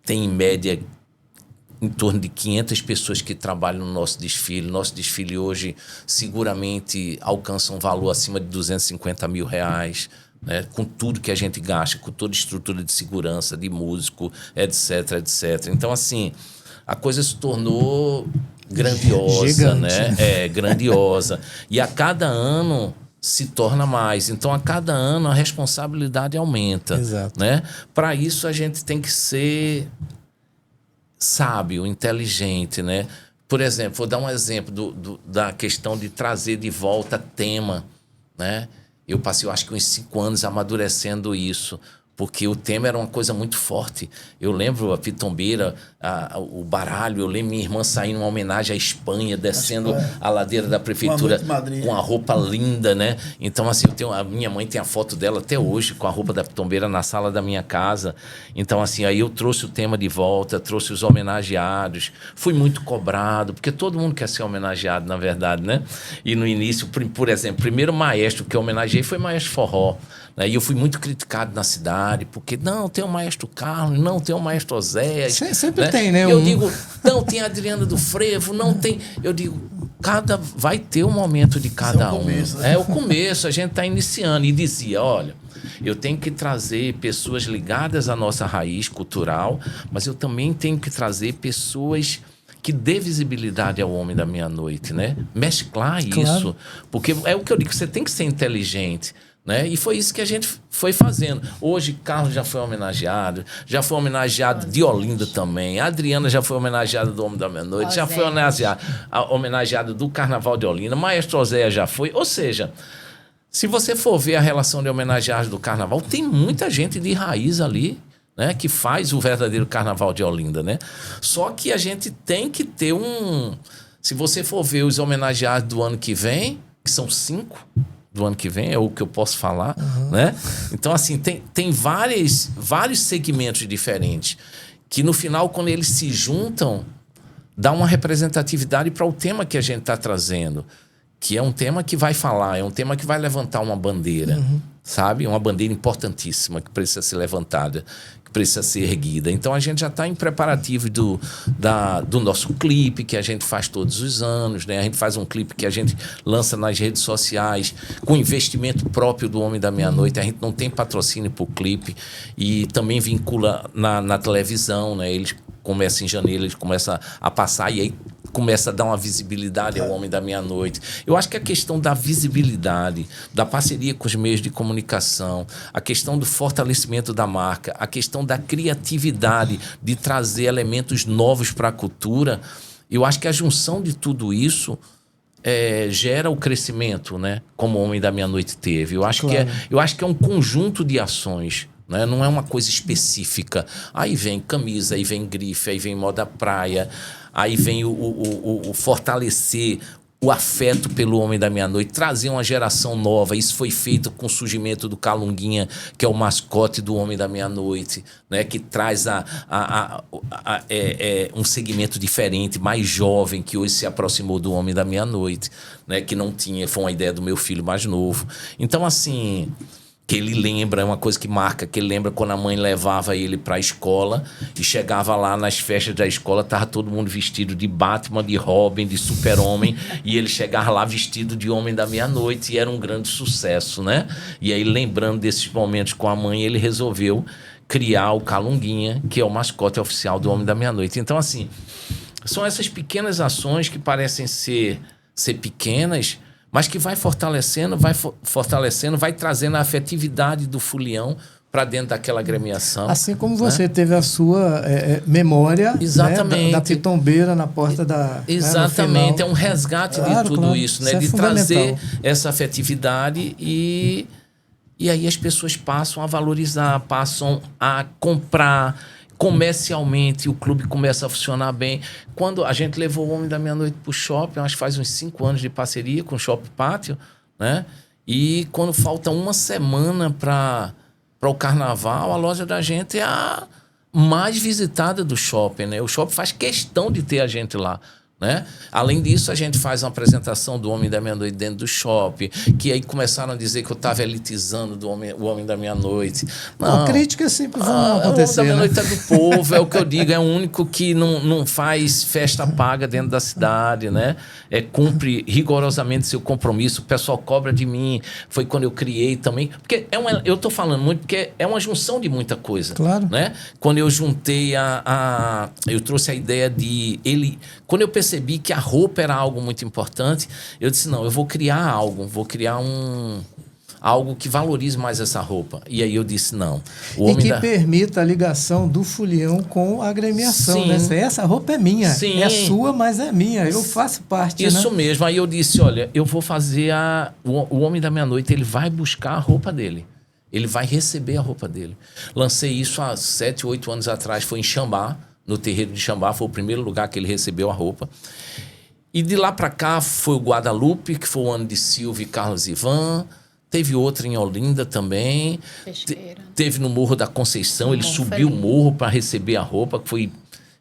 tem, em média, em torno de 500 pessoas que trabalham no nosso desfile. Nosso desfile hoje seguramente alcança um valor acima de R$250 mil, né? Com tudo que a gente gasta, com toda a estrutura de segurança, de músico, etc, etc. Então, assim, a coisa se tornou grandiosa, gigante, né? Grandiosa. E a cada ano se torna mais. Então, a cada ano a responsabilidade aumenta. Exato. Né? Para isso, a gente tem que ser sábio, inteligente, né? Por exemplo, vou dar um exemplo da questão de trazer de volta tema, né? Eu passei, eu acho que uns 5 anos amadurecendo isso, porque o tema era uma coisa muito forte. Eu lembro a pitombeira, o baralho, eu lembro minha irmã saindo uma homenagem à Espanha, descendo a ladeira da prefeitura com a roupa linda, né? Então, assim, a minha mãe tem a foto dela até hoje, com a roupa da pitombeira na sala da minha casa. Então, assim, aí eu trouxe o tema de volta, trouxe os homenageados. Fui muito cobrado, porque todo mundo quer ser homenageado, na verdade, né? E no início, por exemplo, o primeiro maestro que eu homenageei foi o Maestro Forró. Né? E eu fui muito criticado na cidade, porque não, tem o Maestro Carlos, não, tem o Maestro Oséias. Sempre tem, né? Eu digo, não, tem a Adriana do Frevo, não tem... Eu digo, vai ter um momento de cada um. Começo, né? É o começo, a gente está iniciando. E dizia, olha, eu tenho que trazer pessoas ligadas à nossa raiz cultural, mas eu também tenho que trazer pessoas que dê visibilidade ao Homem da Meia-Noite, né? Mesclar isso. Porque é o que eu digo, você tem que ser inteligente. Né? E foi isso que a gente foi fazendo. Hoje, Carlos já foi homenageado de Olinda também. A Adriana já foi homenageada do Homem da Meia-Noite, já foi homenageada do Carnaval de Olinda. Maestro Oséias já foi. Ou seja, se você for ver a relação de homenageados do Carnaval, tem muita gente de raiz ali, né, que faz o verdadeiro Carnaval de Olinda. Né? Só que a gente tem que ter Se você for ver os homenageados do ano que vem, que são 5... do ano que vem, é o que eu posso falar, né? Então, assim, tem vários segmentos diferentes que, no final, quando eles se juntam, dá uma representatividade para o tema que a gente está trazendo, que é um tema que vai falar, é um tema que vai levantar uma bandeira, sabe? Uma bandeira importantíssima que precisa ser levantada, que precisa ser erguida. Então, a gente já está em preparativo do nosso clipe, que a gente faz todos os anos, né? A gente faz um clipe que a gente lança nas redes sociais, com investimento próprio do Homem da Meia-Noite. A gente não tem patrocínio para o clipe e também vincula na televisão, né? Eles começam em janeiro, eles começam a passar e aí começa a dar uma visibilidade ao Homem da Meia-Noite. Eu acho que a questão da visibilidade, da parceria com os meios de comunicação, a questão do fortalecimento da marca, a questão da criatividade, de trazer elementos novos para a cultura, eu acho que a junção de tudo isso gera o crescimento, né? Como o Homem da Meia-Noite teve. Eu acho que é um conjunto de ações. Né? Não é uma coisa específica. Aí vem camisa, aí vem grife, aí vem moda praia, aí vem o fortalecer o afeto pelo Homem da Meia-Noite, trazer uma geração nova. Isso foi feito com o surgimento do Calunguinha, que é o mascote do Homem da Meia-Noite, né? Que traz um segmento diferente, mais jovem, que hoje se aproximou do Homem da Meia-Noite, né? Que não tinha, foi uma ideia do meu filho mais novo. Então, assim... que ele lembra, é uma coisa que marca, que ele lembra quando a mãe levava ele para a escola e chegava lá nas festas da escola, tava todo mundo vestido de Batman, de Robin, de Super-Homem, e ele chegava lá vestido de Homem da Meia-Noite e era um grande sucesso, né? E aí, lembrando desses momentos com a mãe, ele resolveu criar o Calunguinha, que é o mascote oficial do Homem da Meia-Noite. Então, assim, são essas pequenas ações que parecem ser pequenas, mas que vai fortalecendo, vai trazendo a afetividade do folião para dentro daquela agremiação. Assim como você teve a sua memória, exatamente, né, da pitombeira na porta da... Exatamente, né, é um resgate de tudo isso, né? De trazer essa afetividade e aí as pessoas passam a valorizar, passam a comprar comercialmente, o clube começa a funcionar bem. Quando a gente levou o Homem da Meia-Noite para o shopping, acho que faz uns 5 anos de parceria com o Shopping Pátio, né? E quando falta uma semana para o carnaval, a loja da gente é a mais visitada do shopping, né? O shopping faz questão de ter a gente lá, né? Além disso, a gente faz uma apresentação do Homem da Meia-Noite dentro do shopping, que aí começaram a dizer que eu estava elitizando o Homem da Meia-Noite. Não, críticas sempre vão acontecer. O Homem da Meia-Noite é do povo, é o que eu digo, é o único que não faz festa paga dentro da cidade, né? Cumpre rigorosamente seu compromisso, o pessoal cobra de mim, foi quando eu criei também, porque eu estou falando muito porque é uma junção de muita coisa. Claro. Né? Quando eu juntei eu trouxe a ideia de quando eu percebi que a roupa era algo muito importante, eu disse, não, eu vou criar algo que valorize mais essa roupa. E aí eu disse, não. Permita a ligação do folião com a agremiação, né? Essa roupa é minha, sim, é sua, mas é minha, eu faço parte, isso, né? mesmo. Aí eu disse, olha, eu vou fazer o Homem da Meia-Noite, ele vai buscar a roupa dele. Ele vai receber a roupa dele. Lancei isso há 7, 8 anos atrás, foi em Xambá, no terreiro de Xambá, foi o primeiro lugar que ele recebeu a roupa. E de lá para cá foi o Guadalupe, que foi o ano de Silvio e Carlos Ivan. Teve outra em Olinda também. Teve no Morro da Conceição, ele subiu o morro para receber a roupa, que foi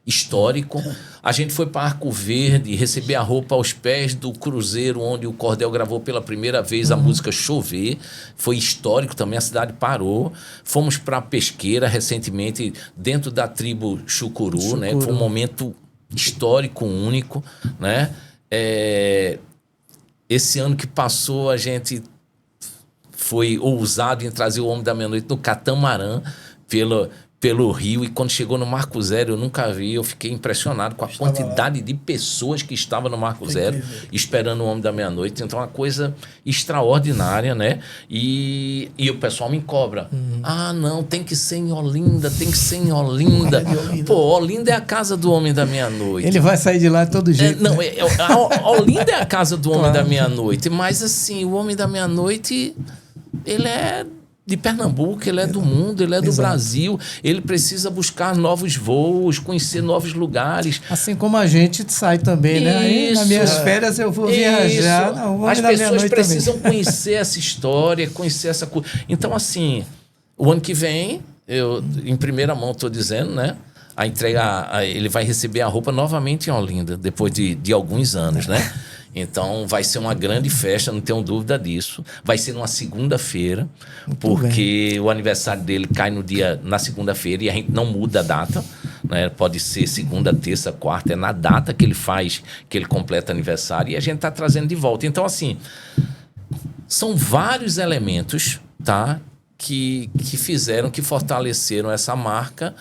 histórico. A gente foi para Arco Verde receber a roupa aos pés do cruzeiro onde o Cordel gravou pela primeira vez a música Chover. Foi histórico também, a cidade parou. Fomos para Pesqueira recentemente, dentro da tribo Chucuru, né? Foi um momento histórico, único, né? Esse ano que passou, a gente foi ousado em trazer o Homem da Meia-Noite no Catamarã, pelo Rio, e quando chegou no Marco Zero, eu nunca vi, eu fiquei impressionado com a quantidade de pessoas que estavam no Marco Zero, esperando o Homem da Meia-Noite. Então, uma coisa extraordinária, né? E o pessoal me cobra. Não, tem que ser em Olinda, tem que ser em Olinda. Pô, Olinda é a casa do Homem da Meia-Noite. Ele vai sair de lá de todo jeito. Não, né? Olinda é a casa do Homem da Meia-Noite, mas assim, o Homem da Meia-Noite, ele é de Pernambuco, ele é do mundo, ele é do Brasil, ele precisa buscar novos voos, conhecer novos lugares. Assim como a gente sai também, né? Aí, nas minhas férias eu vou viajar. Não, as pessoas precisam conhecer essa história, conhecer essa coisa. Então, assim, o ano que vem, eu, em primeira mão, estou dizendo, né? A entrega, ele vai receber a roupa novamente em Olinda, depois de alguns anos, né? Então, vai ser uma grande festa, não tenho dúvida disso. Vai ser numa segunda-feira, porque o aniversário dele cai na segunda-feira e a gente não muda a data, né? Pode ser segunda, terça, quarta, é na data que ele completa aniversário e a gente está trazendo de volta. Então, assim, são vários elementos, tá? Que fortaleceram essa marca,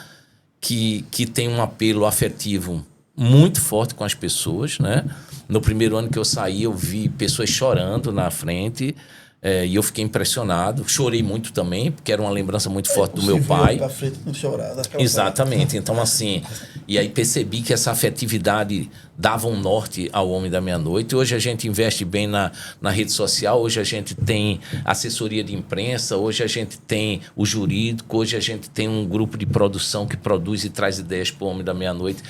que tem um apelo afetivo muito forte com as pessoas, né? No primeiro ano que eu saí, eu vi pessoas chorando na frente, e eu fiquei impressionado. Chorei muito também, porque era uma lembrança muito forte do meu pai. Pra frente, não chorar, exatamente. Então, assim, e aí percebi que essa afetividade dava um norte ao Homem da Meia-Noite. Hoje a gente investe bem na rede social, hoje a gente tem assessoria de imprensa, hoje a gente tem o jurídico, hoje a gente tem um grupo de produção que produz e traz ideias para o Homem da Meia-Noite.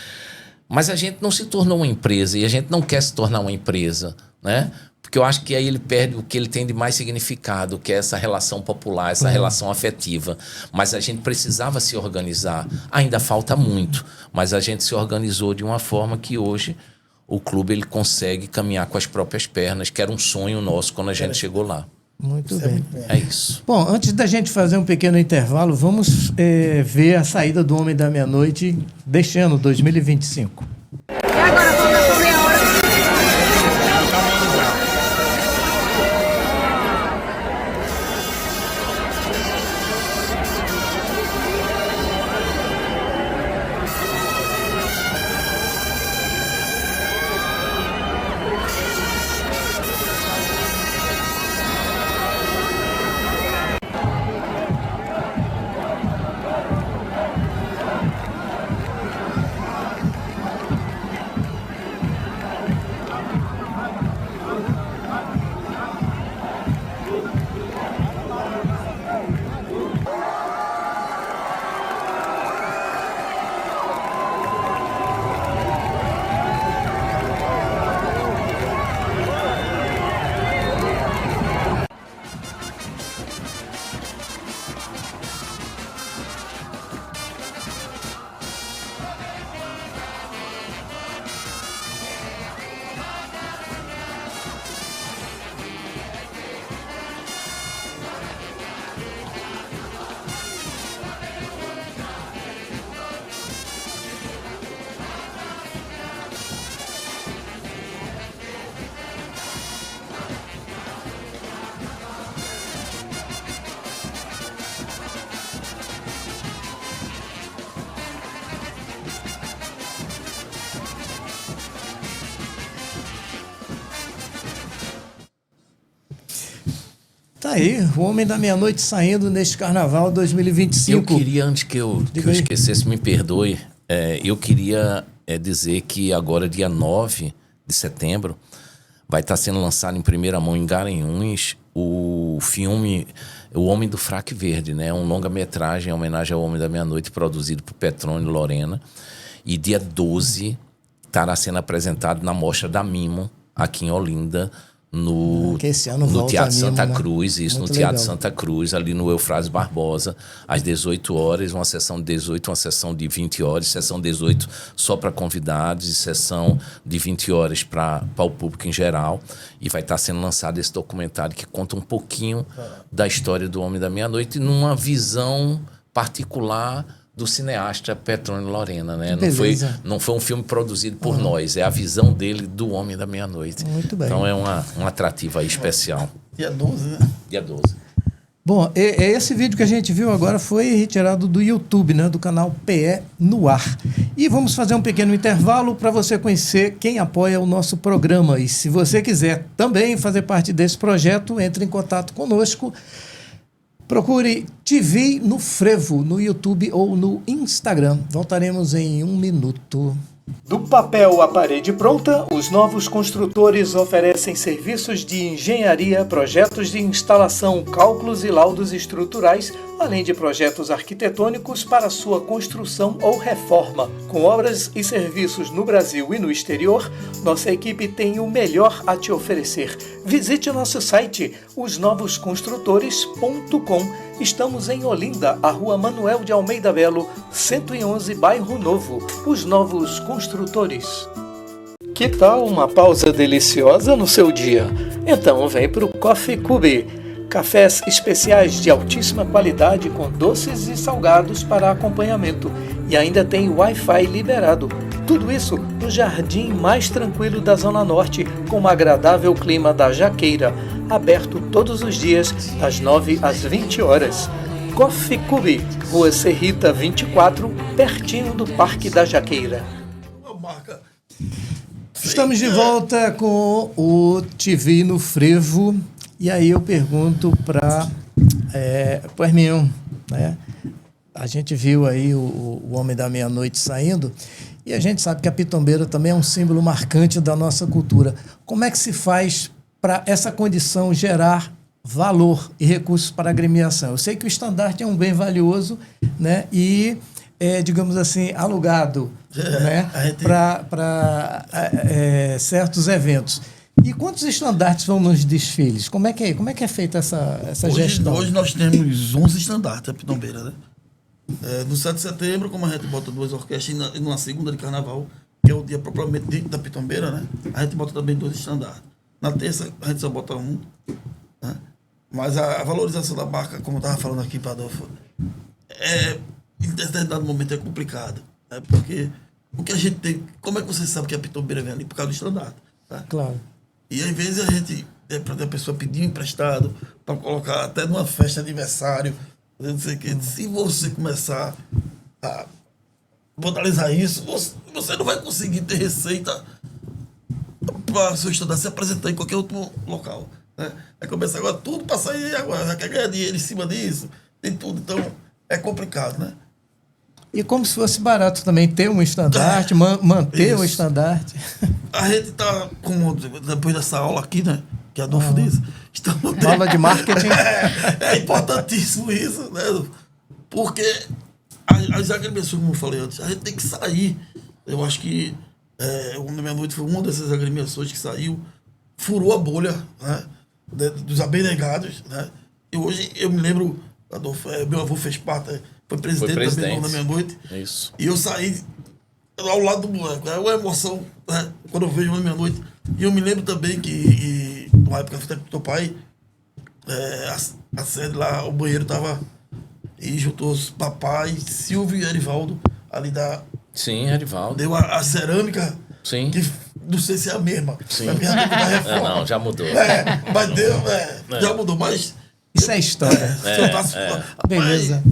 Mas a gente não se tornou uma empresa e a gente não quer se tornar uma empresa, né? Porque eu acho que aí ele perde o que ele tem de mais significado, que é essa relação popular, essa relação afetiva. Mas a gente precisava se organizar. Ainda falta muito, mas a gente se organizou de uma forma que hoje o clube ele consegue caminhar com as próprias pernas, que era um sonho nosso quando a gente chegou lá. Muito bem. É isso. Bom, antes da gente fazer um pequeno intervalo, vamos ver a saída do Homem da Meia-Noite deste ano, 2025. E agora, falta meia hora. aí, o Homem da Meia-Noite saindo neste Carnaval 2025. Eu queria, antes que eu esquecesse, me perdoe, eu queria dizer que agora, dia 9 de setembro, vai estar sendo lançado em primeira mão em Garanhuns o filme O Homem do Fraque Verde, né? Um longa-metragem em homenagem ao Homem da Meia-Noite, produzido por Petrônio e Lorena. E dia 12 estará sendo apresentado na Mostra da Mimo, aqui em Olinda, no Teatro Santa Cruz, isso, no Teatro Santa Cruz, ali no Eufrásio Barbosa, às 18 horas, uma sessão de 18, uma sessão de 20 horas, sessão 18 só para convidados e sessão de 20 horas para o público em geral. E vai estar sendo lançado esse documentário que conta um pouquinho da história do Homem da Meia-Noite numa visão particular do cineasta Petrônio Lorena, né? Não foi um filme produzido por nós, é a visão dele do Homem da Meia-Noite. Muito bem. Então é um atrativo aí especial. Dia 12, né? Dia 12. Bom, esse vídeo que a gente viu agora foi retirado do YouTube, né? Do canal PE no Ar. E vamos fazer um pequeno intervalo para você conhecer quem apoia o nosso programa. E se você quiser também fazer parte desse projeto, entre em contato conosco. Procure TV no Frevo, no YouTube ou no Instagram. Voltaremos em 1 minuto. Do papel à parede pronta, os novos construtores oferecem serviços de engenharia, projetos de instalação, cálculos e laudos estruturais, além de projetos arquitetônicos para sua construção ou reforma. Com obras e serviços no Brasil e no exterior, nossa equipe tem o melhor a te oferecer. Visite nosso site, osnovosconstrutores.com. Estamos em Olinda, a Rua Manuel de Almeida Belo, 111, Bairro Novo. Os Novos Construtores. Que tal uma pausa deliciosa no seu dia? Então vem para o Coffee Cube. Cafés especiais de altíssima qualidade com doces e salgados para acompanhamento. E ainda tem Wi-Fi liberado. Tudo isso no jardim mais tranquilo da Zona Norte, com um agradável clima da Jaqueira. Aberto todos os dias, das 9 às 20 horas. Coffee Cube, Rua Serrita 24, pertinho do Parque da Jaqueira. Estamos de volta com o TV no Frevo. E aí eu pergunto para o Herminho, né? A gente viu aí o Homem da Meia-Noite saindo e a gente sabe que a pitombeira também é um símbolo marcante da nossa cultura. Como é que se faz para essa condição gerar valor e recursos para a agremiação? Eu sei que o estandarte é um bem valioso, né? E digamos assim, alugado, né? Para certos eventos. E quantos estandartes vão nos desfiles? Como é que é feita essa gestão? Hoje nós temos 11 estandartes da pitombeira, né? No 7 de setembro, como a gente bota 2 orquestras, e numa segunda de carnaval, que é o dia propriamente dito da pitombeira, né? A gente bota também 2 estandartes. Na terça, a gente só bota 1. Né? Mas a valorização da marca, como eu estava falando aqui para Adolfo, em determinado momento é complicado. Né? Porque o que a gente tem... Como é que você sabe que a pitombeira vem ali? Por causa do estandarte. Tá? Claro. E às vezes a gente, a pessoa pedir emprestado para colocar até numa festa de aniversário, não sei o quê. Se você começar a vandalizar isso, você não vai conseguir ter receita para seu estudante se apresentar em qualquer outro local. Né? Aí começa agora tudo para sair agora, já quer ganhar dinheiro em cima disso, tem tudo. Então é complicado, né? E como se fosse barato também ter um estandarte, manter o estandarte. A gente está, depois dessa aula aqui, né? Que a Adolfo diz. Aula de marketing. É importantíssimo isso, né? Porque as agremiações, como eu falei antes, a gente tem que sair. Eu acho que o Homem da Meia-Noite foi uma dessas agremiações que saiu, furou a bolha, né? Dos abnegados, né? E hoje eu me lembro, Adolfo, meu avô fez parte, foi presidente também do Homem da Meia-Noite. Isso. E eu saí ao lado do moleque. É uma emoção, né? Quando eu vejo o Homem da Meia-Noite. E eu me lembro também que na época que eu fui com teu pai, a sede lá, o banheiro tava. E juntou os papai, Silvio e Erivaldo, ali da. Sim, Erivaldo. Deu a cerâmica. Sim. Que não sei se é a mesma. Sim. Não, já mudou. Mas deu, já mudou, mas. Isso é história. Beleza.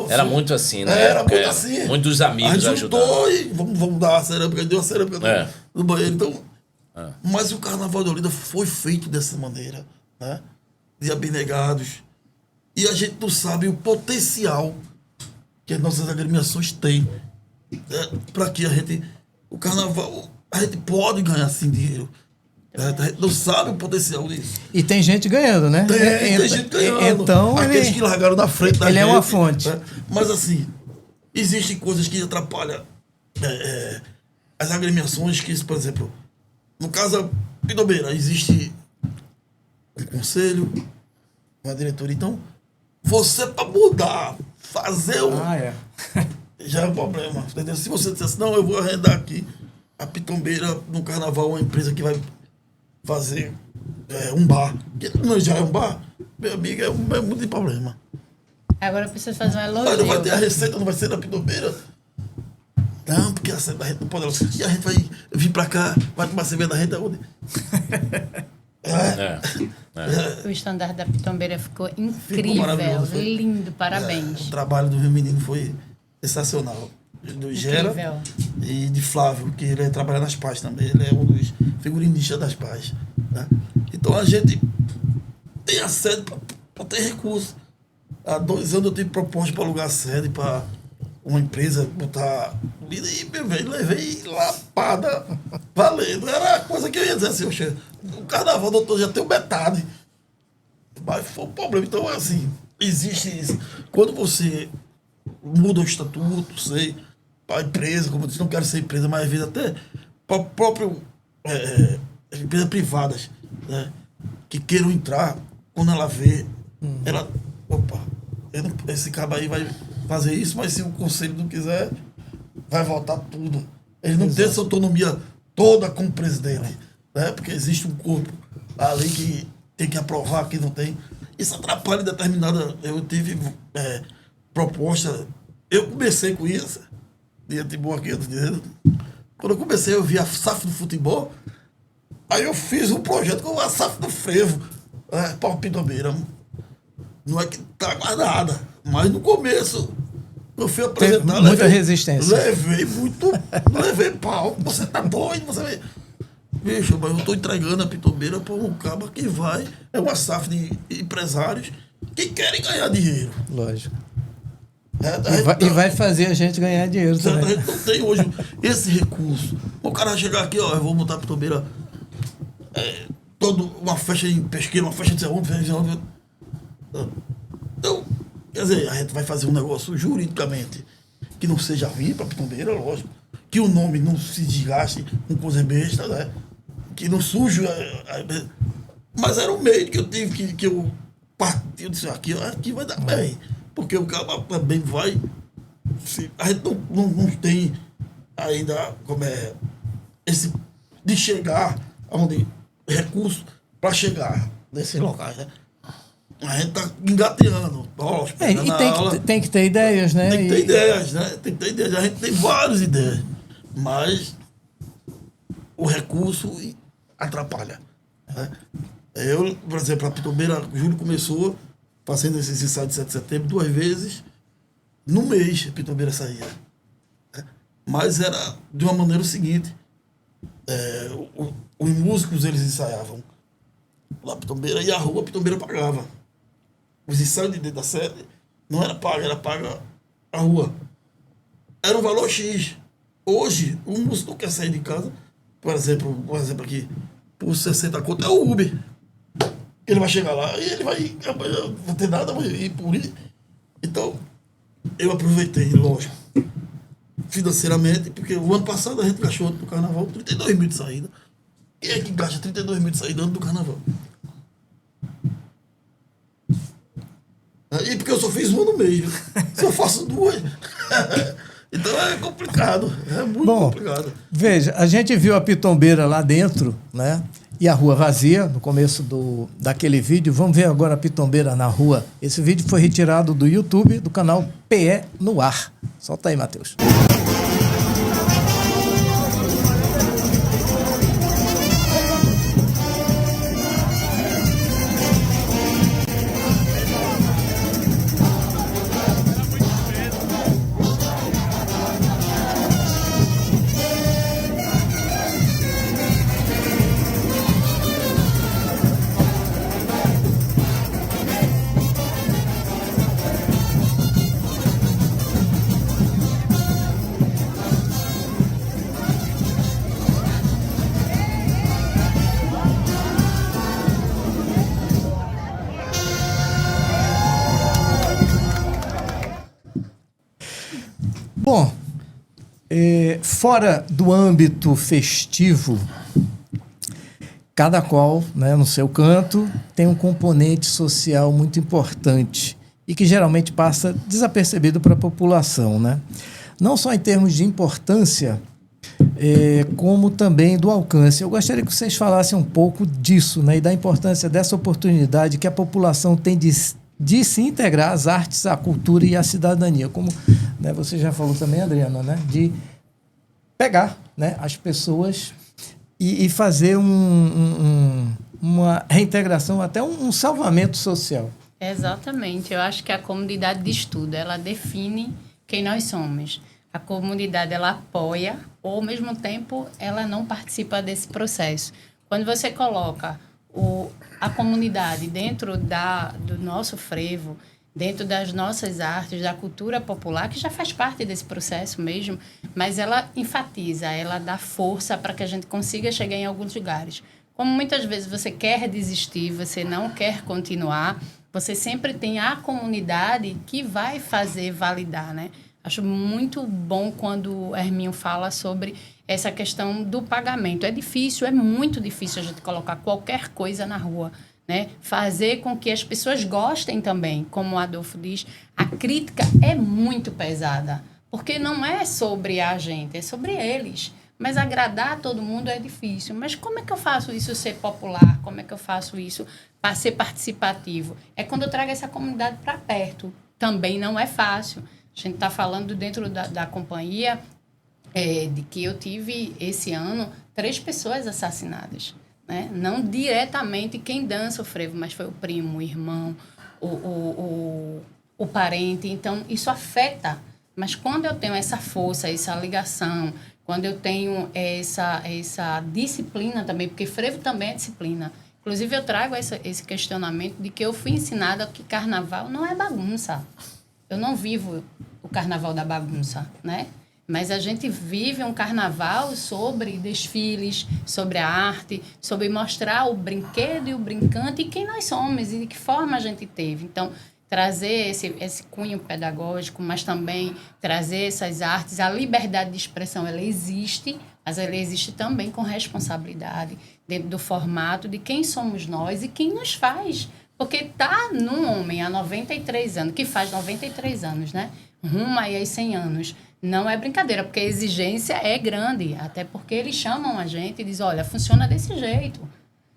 Era muito assim, né? Era muito assim. Muitos amigos ajudaram. E vamos dar a cerâmica, deu a cerâmica no banheiro. Então, mas o Carnaval de Olinda foi feito dessa maneira, né? de abnegados. E a gente não sabe o potencial que as nossas agremiações têm. Para que o carnaval, a gente pode ganhar assim dinheiro. A gente não sabe o potencial disso. E tem gente ganhando, né? Tem gente ganhando. Então, aqueles que largaram na frente da gente. Ele é uma fonte. Mas assim, existem coisas que atrapalham as agremiações, que, por exemplo, no caso da Pitombeira, existe um conselho, uma diretoria. Então, você para mudar, fazer já é um problema. Entendeu? Se você dissesse, não, eu vou arrendar aqui a Pitombeira no carnaval, uma empresa que vai fazer um bar, que não já é um bar, meu amigo, é muito problema. Agora eu preciso fazer um elogio. Mas não vai ter a receita, não vai ser na Pitombeira. Não, porque a receita da gente não pode. E a gente vai vir pra cá, vai tomar cerveja da gente aonde? O estandarte da Pitombeira ficou Ficou incrível, maravilhoso, foi. lindo, parabéns. O trabalho do Rio Menino foi sensacional. Do Gera Incrível. e de Flávio, que ele trabalha nas pás também. Ele é um dos figurinistas das pás. Né? Então a gente tem a sede para ter recurso. Há 2 anos eu tive proposta para alugar a sede para uma empresa botar comida e, meu velho, levei lapada valendo. Era a coisa que eu ia dizer assim, oxe, o carnaval, doutor, já tem metade. Mas foi um problema. Então, assim, existe isso. Quando você muda o estatuto, sei, para a empresa, como eu disse, não quero ser empresa, mas às vezes até para o próprio empresas privadas, né, que queiram entrar, quando ela vê, ela, opa, esse cabo aí vai fazer isso, mas se o conselho não quiser, vai voltar tudo. Ele não tem essa autonomia toda como presidente, né, porque existe um corpo ali que tem que aprovar, que não tem. Isso atrapalha determinada. Eu tive proposta. Eu comecei com isso. De boa aqui, quando eu comecei, eu vi a SAF do futebol. Aí eu fiz um projeto com a SAF do frevo. Para o Pitombeira. Não é que tá guardada. Mas no começo, eu fui apresentar. Muita resistência. Levei pau. Você tá doido? Você... Bicho, mas eu estou entregando a Pitombeira para um cabo que vai. É uma SAF de empresários que querem ganhar dinheiro. Lógico. E vai fazer a gente ganhar dinheiro também. A gente não tem hoje esse recurso. O cara vai chegar aqui, ó, eu vou montar a Pitombeira, uma festa em Pesqueira, uma festa de onde. Então, quer dizer, a gente vai fazer um negócio juridicamente que não seja ruim para a Pitombeira, lógico. Que o nome não se desgaste com coisa besta, né? Que não suje. Mas era o meio que eu tive, que eu parti, eu disse, aqui vai dar bem. Porque o cara também vai. A gente não tem ainda esse de chegar aonde recurso para chegar nesses locais, né? A gente está engateando. E tem que ter ideias, né? Tem que ter ideias, né? Tem que ter ideias. A gente tem várias ideias. Mas o recurso atrapalha. Né? Eu, por exemplo, a Pitombeira, Júlio começou fazendo esse ensaio de 7 de setembro 2 vezes no mês. A Pitombeira saía. Né? Mas era de uma maneira o seguinte: os músicos eles ensaiavam lá a Pitombeira e a rua a Pitombeira pagava. Os ensaios de dentro da sede não era paga a rua. Era um valor X. Hoje, o músico não quer sair de casa, por exemplo aqui, por 60 conto, é o Uber. Ele vai chegar lá e ele vai não ter nada, vai ir por ir. Então, eu aproveitei, lógico, financeiramente, porque o ano passado a gente gastou no carnaval 32 mil de saída. Quem é que gasta 32 mil de saída antes do carnaval? E porque eu só fiz uma no mês. Se eu faço 2. Então é complicado. É muito complicado. Veja, a gente viu a Pitombeira lá dentro, né? E a rua vazia, no começo daquele vídeo. Vamos ver agora a Pitombeira na rua. Esse vídeo foi retirado do YouTube, do canal PE no Ar. Solta aí, Matheus. Bom, fora do âmbito festivo, cada qual, né, no seu canto, tem um componente social muito importante e que geralmente passa desapercebido para a população, né? Não só em termos de importância, como também do alcance. Eu gostaria que vocês falassem um pouco disso, né, e da importância dessa oportunidade que a população tem de se integrar às artes, à cultura e à cidadania. Como, né, você já falou também, Adriana, né, de pegar, né, as pessoas e fazer uma reintegração, até um salvamento social. Exatamente. Eu acho que a comunidade de estudo, ela define quem nós somos. A comunidade, ela apoia, ou ao mesmo tempo, ela não participa desse processo. Quando você coloca a comunidade dentro do nosso frevo, dentro das nossas artes, da cultura popular, que já faz parte desse processo mesmo, mas ela enfatiza, ela dá força para que a gente consiga chegar em alguns lugares. Como muitas vezes você quer desistir, você não quer continuar, você sempre tem a comunidade que vai fazer validar, né? Acho muito bom quando o Herminho fala sobre essa questão do pagamento. É difícil, é muito difícil a gente colocar qualquer coisa na rua, né? Fazer com que as pessoas gostem também, como o Adolfo diz, a crítica é muito pesada, porque não é sobre a gente, é sobre eles. Mas agradar todo mundo é difícil. Mas como é que eu faço isso ser popular? Como é que eu faço isso para ser participativo? É quando eu trago essa comunidade para perto. Também não é fácil. A gente está falando dentro da companhia de que eu tive esse ano 3 pessoas assassinadas. Né? Não diretamente quem dança o frevo, mas foi o primo, o irmão, o parente. Então, isso afeta. Mas quando eu tenho essa força, essa ligação, quando eu tenho essa disciplina também, porque frevo também é disciplina. Inclusive, eu trago esse questionamento de que eu fui ensinada que carnaval não é bagunça. Eu não vivo o carnaval da bagunça, né? Mas a gente vive um carnaval sobre desfiles, sobre a arte, sobre mostrar o brinquedo e o brincante e quem nós somos e de que forma a gente teve. Então, trazer esse cunho pedagógico, mas também trazer essas artes. A liberdade de expressão, ela existe, mas ela existe também com responsabilidade, dentro do formato de quem somos nós e quem nos faz. Porque está num homem há 93 anos, que faz 93 anos, né? Rumo aí aos 100 anos. Não é brincadeira, porque a exigência é grande, até porque eles chamam a gente e dizem, olha, funciona desse jeito.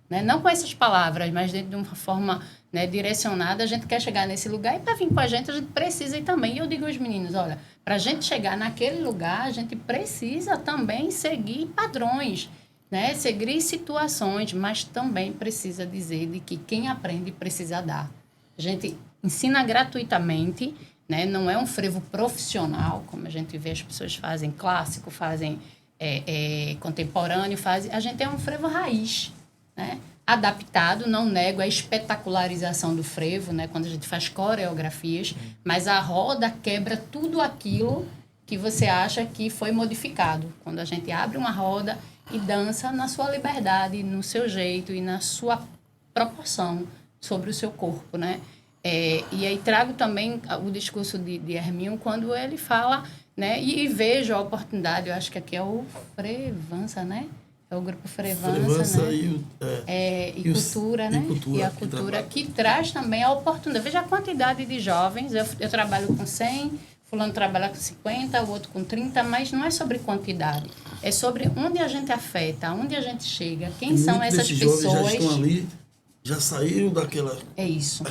Né? Não com essas palavras, mas dentro de uma forma, né, direcionada, a gente quer chegar nesse lugar e para vir com a gente precisa ir também. E eu digo aos meninos, olha, para a gente chegar naquele lugar, a gente precisa também seguir padrões, né? Seguir situações, mas também precisa dizer de que quem aprende precisa dar. A gente ensina gratuitamente, né? Não é um frevo profissional, como a gente vê as pessoas fazem clássico, fazem contemporâneo, a gente é um frevo raiz, né? Adaptado, não nego a espetacularização do frevo, né? Quando a gente faz coreografias, mas a roda quebra tudo aquilo que você acha que foi modificado. Quando a gente abre uma roda e dança na sua liberdade, no seu jeito e na sua proporção sobre o seu corpo, né? E aí trago também o discurso de Herminho quando ele fala, né? E vejo a oportunidade, eu acho que aqui é o Frevança, né? É o grupo Frevança, né? E cultura, né? E a cultura que traz também a oportunidade. Veja a quantidade de jovens, eu trabalho com 100, fulano trabalha com 50, o outro com 30, mas não é sobre quantidade. É sobre onde a gente afeta, onde a gente chega, quem são essas pessoas. Já estão ali, já saíram daquela... É isso.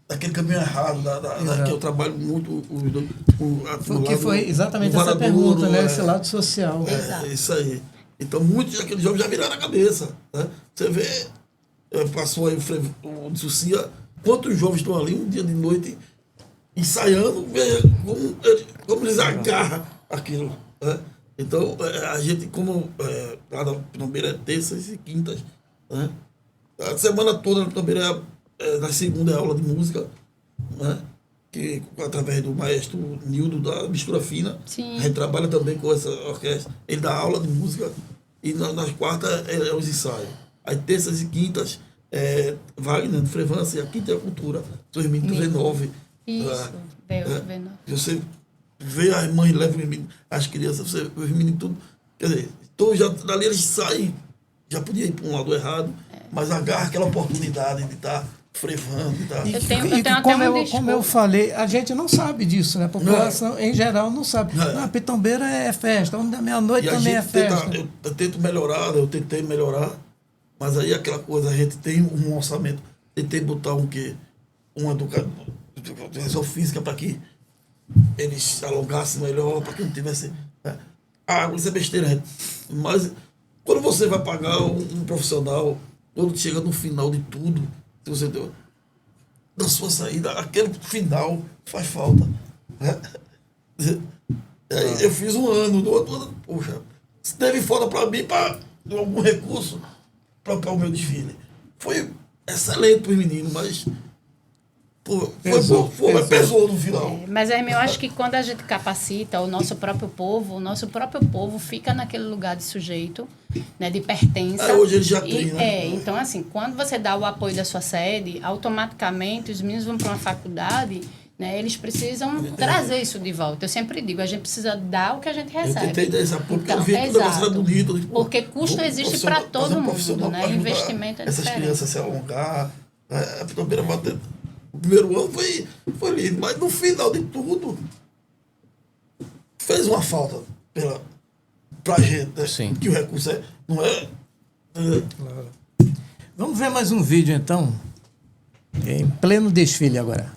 Daquele caminho errado, que eu trabalho muito que foi exatamente essa pergunta, né? Esse lado social. É isso aí. Então, muitos daqueles jovens já viraram a cabeça. Né? Você vê, passou aí o Sucia, quantos jovens estão ali um dia de noite ensaiando, veja como eles agarram aquilo. Né? Então, a gente, como lá na Pitombeira é terças e quintas, né? A semana toda na Pitombeira na segunda é aula de música, né? Que através do maestro Nildo da Mistura Fina. Sim. A gente trabalha também com essa orquestra. Ele dá aula de música e nas quartas é os ensaios. Aí terças e quintas Wagner, de Frevança, e a quinta é a cultura. 2019. Isso, V9. Você vê as mães levam os meninos, as crianças, você vê os meninos tudo. Quer dizer, então já, dali eles saem, já podia ir para um lado errado, mas agarra aquela oportunidade de estar frevando. De estar... Eu tenho até como eu falei, a gente não sabe disso, né? A população em geral não sabe. A Pitombeira é festa, onde da meia-noite também é festa. Eu tento melhorar, eu tentei melhorar, mas aí aquela coisa, a gente tem um orçamento, tentei botar um educador, educação física para que eles alongassem melhor, para que não tivesse... isso é besteira, gente. Mas quando você vai pagar um profissional, quando chega no final de tudo, se você deu da sua saída, aquele final faz falta. Eu fiz um ano, no outro ano, poxa, se teve falta para mim, para algum recurso para o meu desfile. Foi excelente para os meninos, mas pesou no final. Mas, Hermínio, eu acho que quando a gente capacita o nosso próprio povo fica naquele lugar de sujeito, né, de pertença. Hoje ele já tem, né? Então, assim, quando você dá o apoio da sua sede, automaticamente os meninos vão para uma faculdade, né, eles precisam trazer isso de volta. Eu sempre digo, a gente precisa dar o que a gente recebe. Eu tentei dar esse apoio, porque eu vi que o negócio era bonito. Porque custo existe para todo mundo, né? Investimento é essas diferente. Crianças se alongar, a primeira bater. O primeiro ano foi lindo, mas no final de tudo fez uma falta pra gente, né? Sim. Que o recurso não é. Claro. Vamos ver mais um vídeo então, em pleno desfile agora.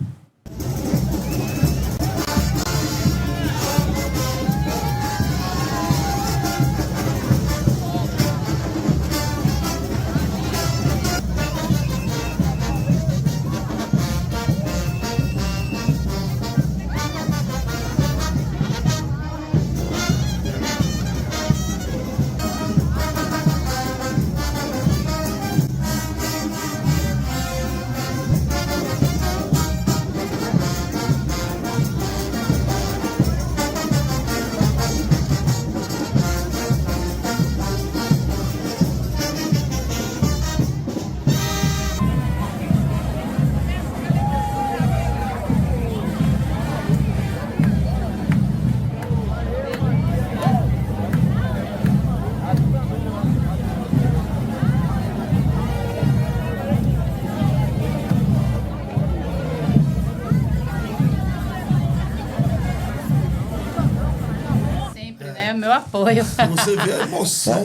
É o meu apoio. Você vê a emoção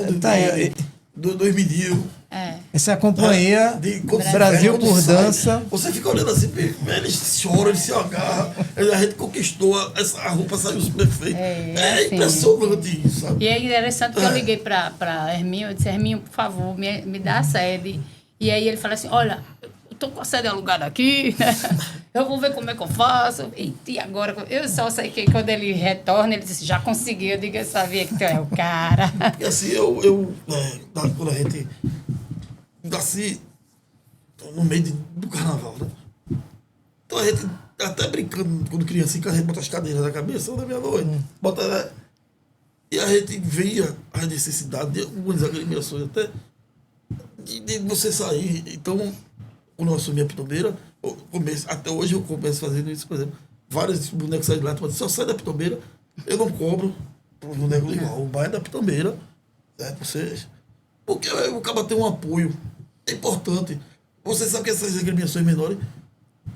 dos meninos. Essa é a companhia Brasil por Dança. Você fica olhando assim, eles choram, eles se agarram. A gente conquistou, a roupa saiu super feita. Assim, impressionante isso, sabe? E é interessante que eu liguei para Hermínio, eu disse, Hermínio, por favor, me dá a sede. E aí ele falou assim, olha, eu tô com a sede alugada aqui, eu vou ver como é que eu faço. E agora? Eu só sei que quando ele retorna, ele disse, já conseguiu. Eu digo, eu sabia que tu é o cara. E assim, quando a gente... Assim, no meio do carnaval, né? Então a gente, até brincando, quando criança, a gente bota as cadeiras na cabeça da meia-noite, bota, né? E a gente via a necessidade de algumas agremiações até de você sair. Então, quando eu assumi a Pitombeira, até hoje eu começo fazendo isso, por exemplo, vários bonecos saem de lá, só sai da Pitombeira, eu não cobro para os bonecos igual, o bairro da Pitombeira, certo? Vocês, porque o cara tem um apoio. É importante. Você sabe que essas agremiações menores,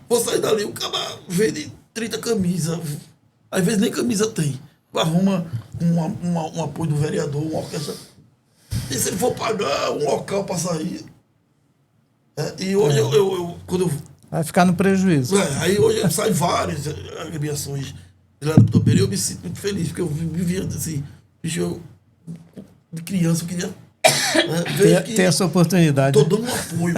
vou sair dali, o cara vende 30 camisas, às vezes nem camisa tem. Arruma um apoio do vereador, uma orquestra. E se ele for pagar um local para sair. E hoje quando eu. Vai ficar no prejuízo. Aí hoje eu saio várias agremiações lá do Pitombeira e eu me sinto muito feliz, porque eu vivia assim, bicho, de criança eu queria. Ter essa oportunidade. Estou dando um apoio.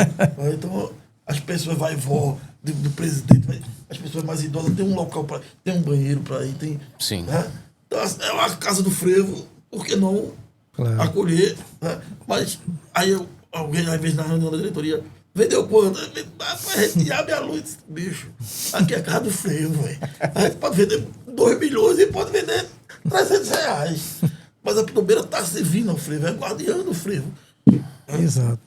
Então, as pessoas vai e vó do presidente, as pessoas mais idosas tem um local para tem um banheiro para ir, tem. Sim. Então, é uma casa do frevo, por que não acolher? Mas aí alguém, às vezes, na reunião da diretoria, vendeu quanto? A gente abre a luz, bicho. Aqui é a casa do frevo, velho. A gente pode vender 2 milhões e pode vender R$300. Mas a Pitombeira está servindo ao frevo, é guardiã do frevo. Exato.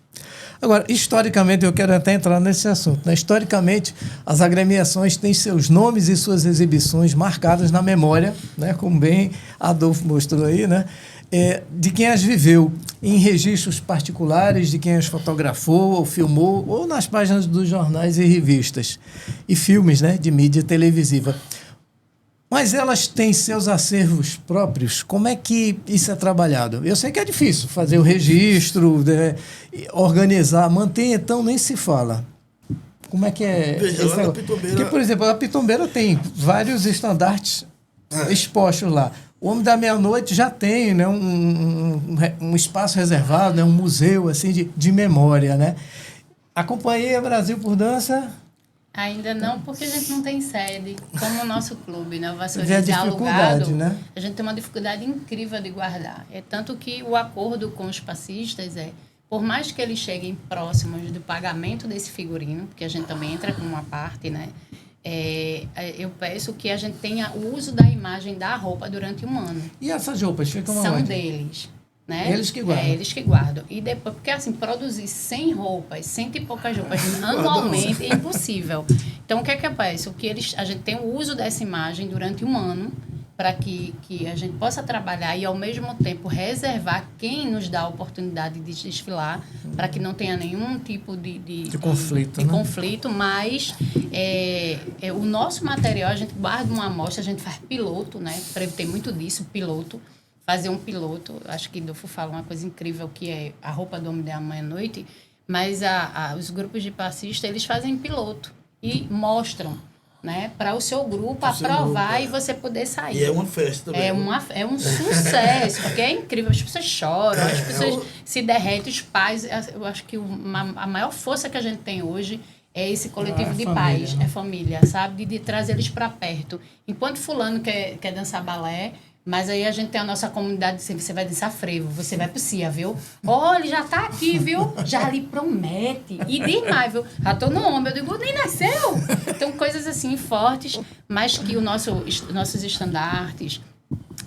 Agora, historicamente, eu quero até entrar nesse assunto, né? Historicamente, as agremiações têm seus nomes e suas exibições marcadas na memória, né? Como bem Adolfo mostrou aí, né? De quem as viveu, em registros particulares, de quem as fotografou ou filmou, ou nas páginas dos jornais e revistas, e filmes, né? De mídia televisiva. Mas elas têm seus acervos próprios. Como é que isso é trabalhado? Eu sei que é difícil fazer o registro, né, organizar, manter, então nem se fala. Como é que é Veja, esse lá na negócio? Pitombeira... Porque, por exemplo, a Pitombeira tem vários estandartes expostos lá. O Homem da Meia-Noite já tem, né, um espaço reservado, né, um museu assim, de memória. Né? A Companhia Brasil por Dança... Ainda não, porque a gente não tem sede, como o nosso clube, né? O Vê a Vassourense dificuldade, alugado, né? a gente tem uma dificuldade incrível de guardar. É tanto que o acordo com os passistas por mais que eles cheguem próximos do pagamento desse figurino, porque a gente também entra com uma parte, né? Eu peço que a gente tenha o uso da imagem da roupa durante um ano. E essas roupas ficam São onde? deles. Né? Eles que guardam. Eles que guardam. E depois, porque assim, produzir 100 roupas, 100 e poucas roupas anualmente é impossível. Então, o que é que eu peço? A gente tem o uso dessa imagem durante um ano, para que a gente possa trabalhar e, ao mesmo tempo, reservar quem nos dá a oportunidade de desfilar, para que não tenha nenhum tipo de conflito. De né? conflito, mas o nosso material, a gente guarda uma amostra, a gente faz piloto, né? Tem muito disso, piloto. Fazer um piloto, acho que Dolfo fala uma coisa incrível, que é a roupa do Homem da Meia-Noite, mas os grupos de passistas, eles fazem piloto e mostram, né, para o seu grupo aprovar e você poder sair. E é uma festa também. É um sucesso, porque é incrível, as pessoas choram, as pessoas se derretem, os pais, eu acho que a maior força que a gente tem hoje é esse coletivo de família, pais, né? é família, sabe, de trazer eles para perto. Enquanto fulano quer dançar balé, mas aí a gente tem a nossa comunidade dizendo, você vai dançar frevo, você vai pro CIA, viu? Olha, ele já tá aqui, viu? Já lhe promete. E demais, viu? Já tô no ombro, eu digo, nem nasceu. Então, coisas assim fortes, mas que nossos estandartes,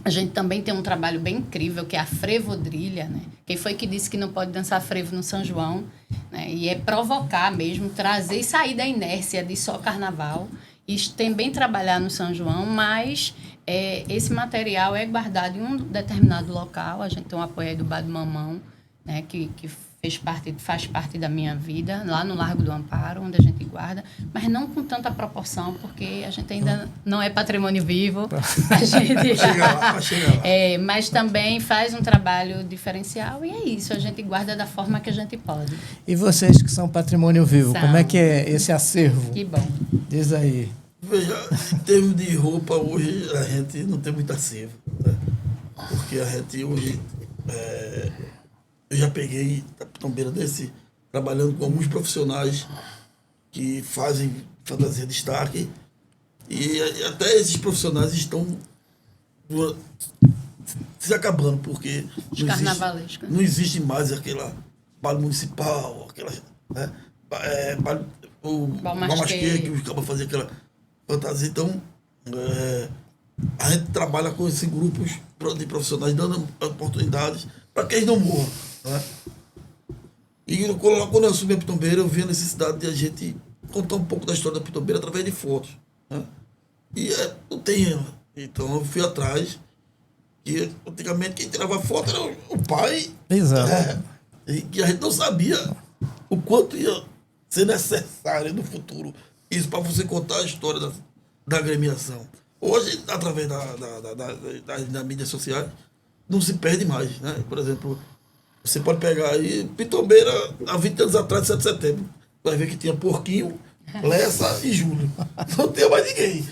a gente também tem um trabalho bem incrível, que é a frevodrilha, né? Quem foi que disse que não pode dançar frevo no São João? Né? E é provocar mesmo, trazer e sair da inércia de só carnaval. E também trabalhar no São João, mas esse material é guardado em um determinado local. A gente tem um apoio aí do Bar do Mamão, né, que faz parte da minha vida, lá no Largo do Amparo, onde a gente guarda, mas não com tanta proporção, porque a gente ainda não é patrimônio vivo. A gente Vai chegar lá. mas também faz um trabalho diferencial e é isso, a gente guarda da forma que a gente pode. E vocês que são patrimônio vivo, São. como é que é esse acervo? Que bom. Diz aí. Veja, em termos de roupa, hoje a gente não tem muito acervo. Né? Porque a gente hoje... eu já peguei a Pitombeira trabalhando com alguns profissionais que fazem fantasia de destaque. E até esses profissionais estão se acabando, porque não existe mais aquela baile municipal, aquela... Né? O Balmasquê, que acaba fazendo aquela fantasia. Então, a gente trabalha com esses grupos de profissionais, dando oportunidades para que eles não morram. Né? E quando eu assumi a Pitombeira, eu vi a necessidade de a gente contar um pouco da história da Pitombeira através de fotos. Né? E não tem. Então, eu fui atrás. E antigamente, quem tirava foto era o pai. Exato. E que a gente não sabia o quanto ia ser necessário no futuro isso para você contar a história da agremiação. Hoje, através das mídias sociais, não se perde mais. Né? Por exemplo, você pode pegar aí Pitombeira há 20 anos atrás, 7 de setembro. Vai ver que tinha Porquinho, Lessa e Júlio. Não tem mais ninguém.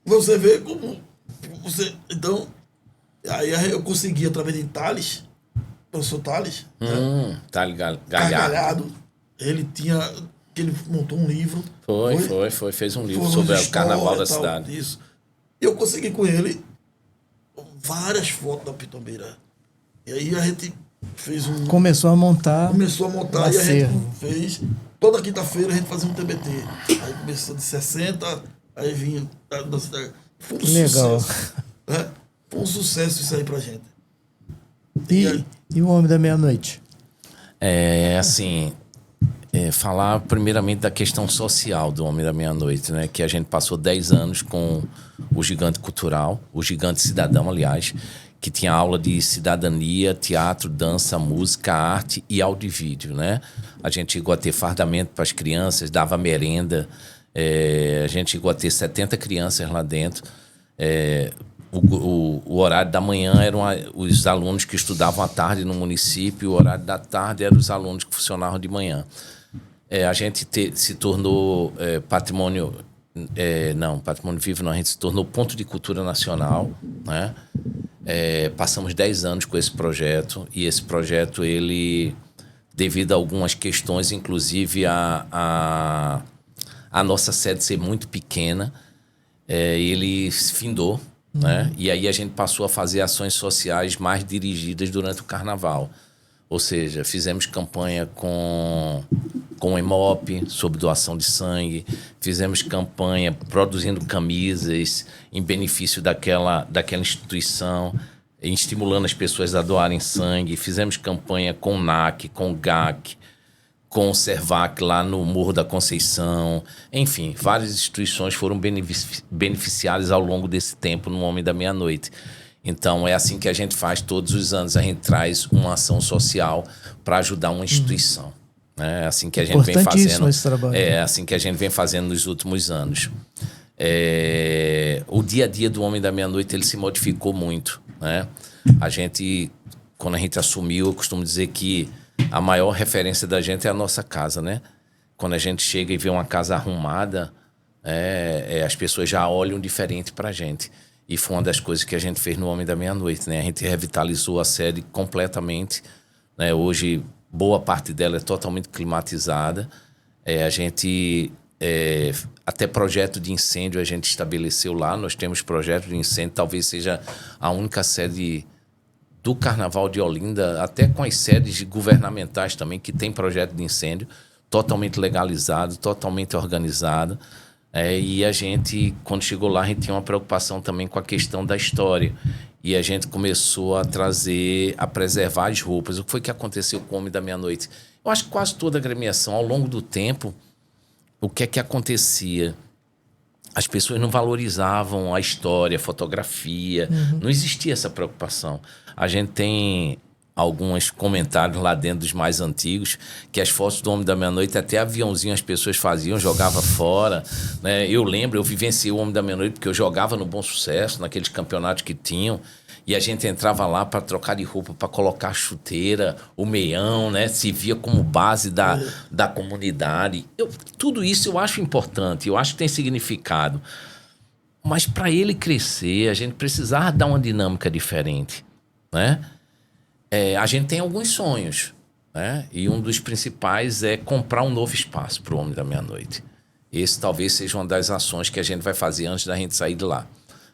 Você vê como... Então, aí eu consegui, através de Thales, professor Thales, Thales Galhardo, ele montou um livro. Foi. Fez um livro sobre o carnaval da cidade. Isso. E eu consegui com ele várias fotos da Pitombeira. E aí a gente fez Começou a montar e a gente fez... Toda quinta-feira a gente fazia um TBT. Aí começou de 60, aí vinha... Foi um legal. Sucesso. Né? Foi um sucesso isso aí pra gente. E o Homem da Meia-Noite? Falar primeiramente da questão social do Homem da Meia-Noite, né? Que a gente passou 10 anos com o Gigante Cultural, o Gigante Cidadão, aliás, que tinha aula de cidadania, teatro, dança, música, arte e áudio e vídeo, né? A gente chegou a ter fardamento para as crianças, dava merenda, a gente chegou a ter 70 crianças lá dentro. O horário da manhã eram os alunos que estudavam à tarde no município, o horário da tarde eram os alunos que funcionavam de manhã. A gente se tornou patrimônio vivo não, a gente se tornou ponto de cultura nacional, né? Passamos 10 anos com esse projeto, e esse projeto, ele, devido a algumas questões, inclusive a nossa sede ser muito pequena, ele findou, né? E aí a gente passou a fazer ações sociais mais dirigidas durante o carnaval. Ou seja, fizemos campanha com o Hemop sobre doação de sangue, fizemos campanha produzindo camisas em benefício daquela instituição, estimulando as pessoas a doarem sangue, fizemos campanha com o NAC, com o GAC, com o Servac lá no Morro da Conceição. Enfim, várias instituições foram beneficiadas ao longo desse tempo no Homem da Meia-Noite. Então, é assim que a gente faz todos os anos. A gente traz uma ação social para ajudar uma instituição. É assim que a gente vem fazendo. Esse trabalho. É assim que a gente vem fazendo nos últimos anos. O dia a dia do Homem da Meia-Noite, ele se modificou muito, né? A gente, quando a gente assumiu, eu costumo dizer que a maior referência da gente é a nossa casa, né? Quando a gente chega e vê uma casa arrumada, as pessoas já olham diferente para a gente. E foi uma das coisas que a gente fez no Homem da Meia-Noite, né? A gente revitalizou a sede completamente, né? Hoje, boa parte dela é totalmente climatizada. A gente, até projeto de incêndio a gente estabeleceu lá. Nós temos projeto de incêndio, talvez seja a única sede do Carnaval de Olinda, até com as sedes governamentais também, que tem projeto de incêndio, totalmente legalizado, totalmente organizado. E a gente, quando chegou lá, a gente tinha uma preocupação também com a questão da história. E a gente começou a preservar as roupas. O que foi que aconteceu com o Homem da Meia-Noite? Eu acho que quase toda a agremiação, ao longo do tempo, o que é que acontecia? As pessoas não valorizavam a história, a fotografia. Não existia essa preocupação. A gente tem alguns comentários lá dentro dos mais antigos, que as fotos do Homem da Meia-Noite, até aviãozinho as pessoas faziam, jogavam fora, né? Eu vivenciei o Homem da Meia-Noite porque eu jogava no Bom Sucesso, naqueles campeonatos que tinham, e a gente entrava lá para trocar de roupa, para colocar a chuteira, o meião, né? Se via como base da comunidade. Tudo isso eu acho importante, eu acho que tem significado. Mas para ele crescer, a gente precisava dar uma dinâmica diferente, né? A gente tem alguns sonhos, né? E um dos principais é comprar um novo espaço para o Homem da Meia-Noite. Esse talvez seja uma das ações que a gente vai fazer antes da gente sair de lá.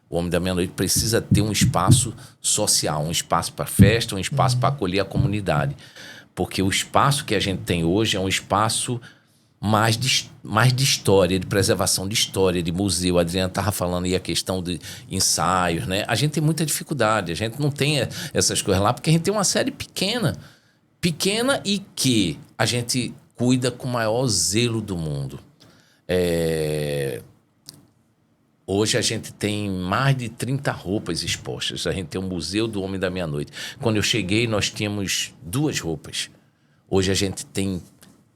O Homem da Meia-Noite precisa ter um espaço social, um espaço para festa, um espaço para acolher a comunidade. Porque o espaço que a gente tem hoje é um espaço mais de história, de preservação de história, de museu. A Adriana estava falando aí a questão de ensaios, né? A gente tem muita dificuldade, a gente não tem essas coisas lá, porque a gente tem uma série pequena e que a gente cuida com o maior zelo do mundo. Hoje a gente tem mais de 30 roupas expostas. A gente tem o Museu do Homem da Meia-Noite. Quando eu cheguei, nós tínhamos 2 roupas. Hoje a gente tem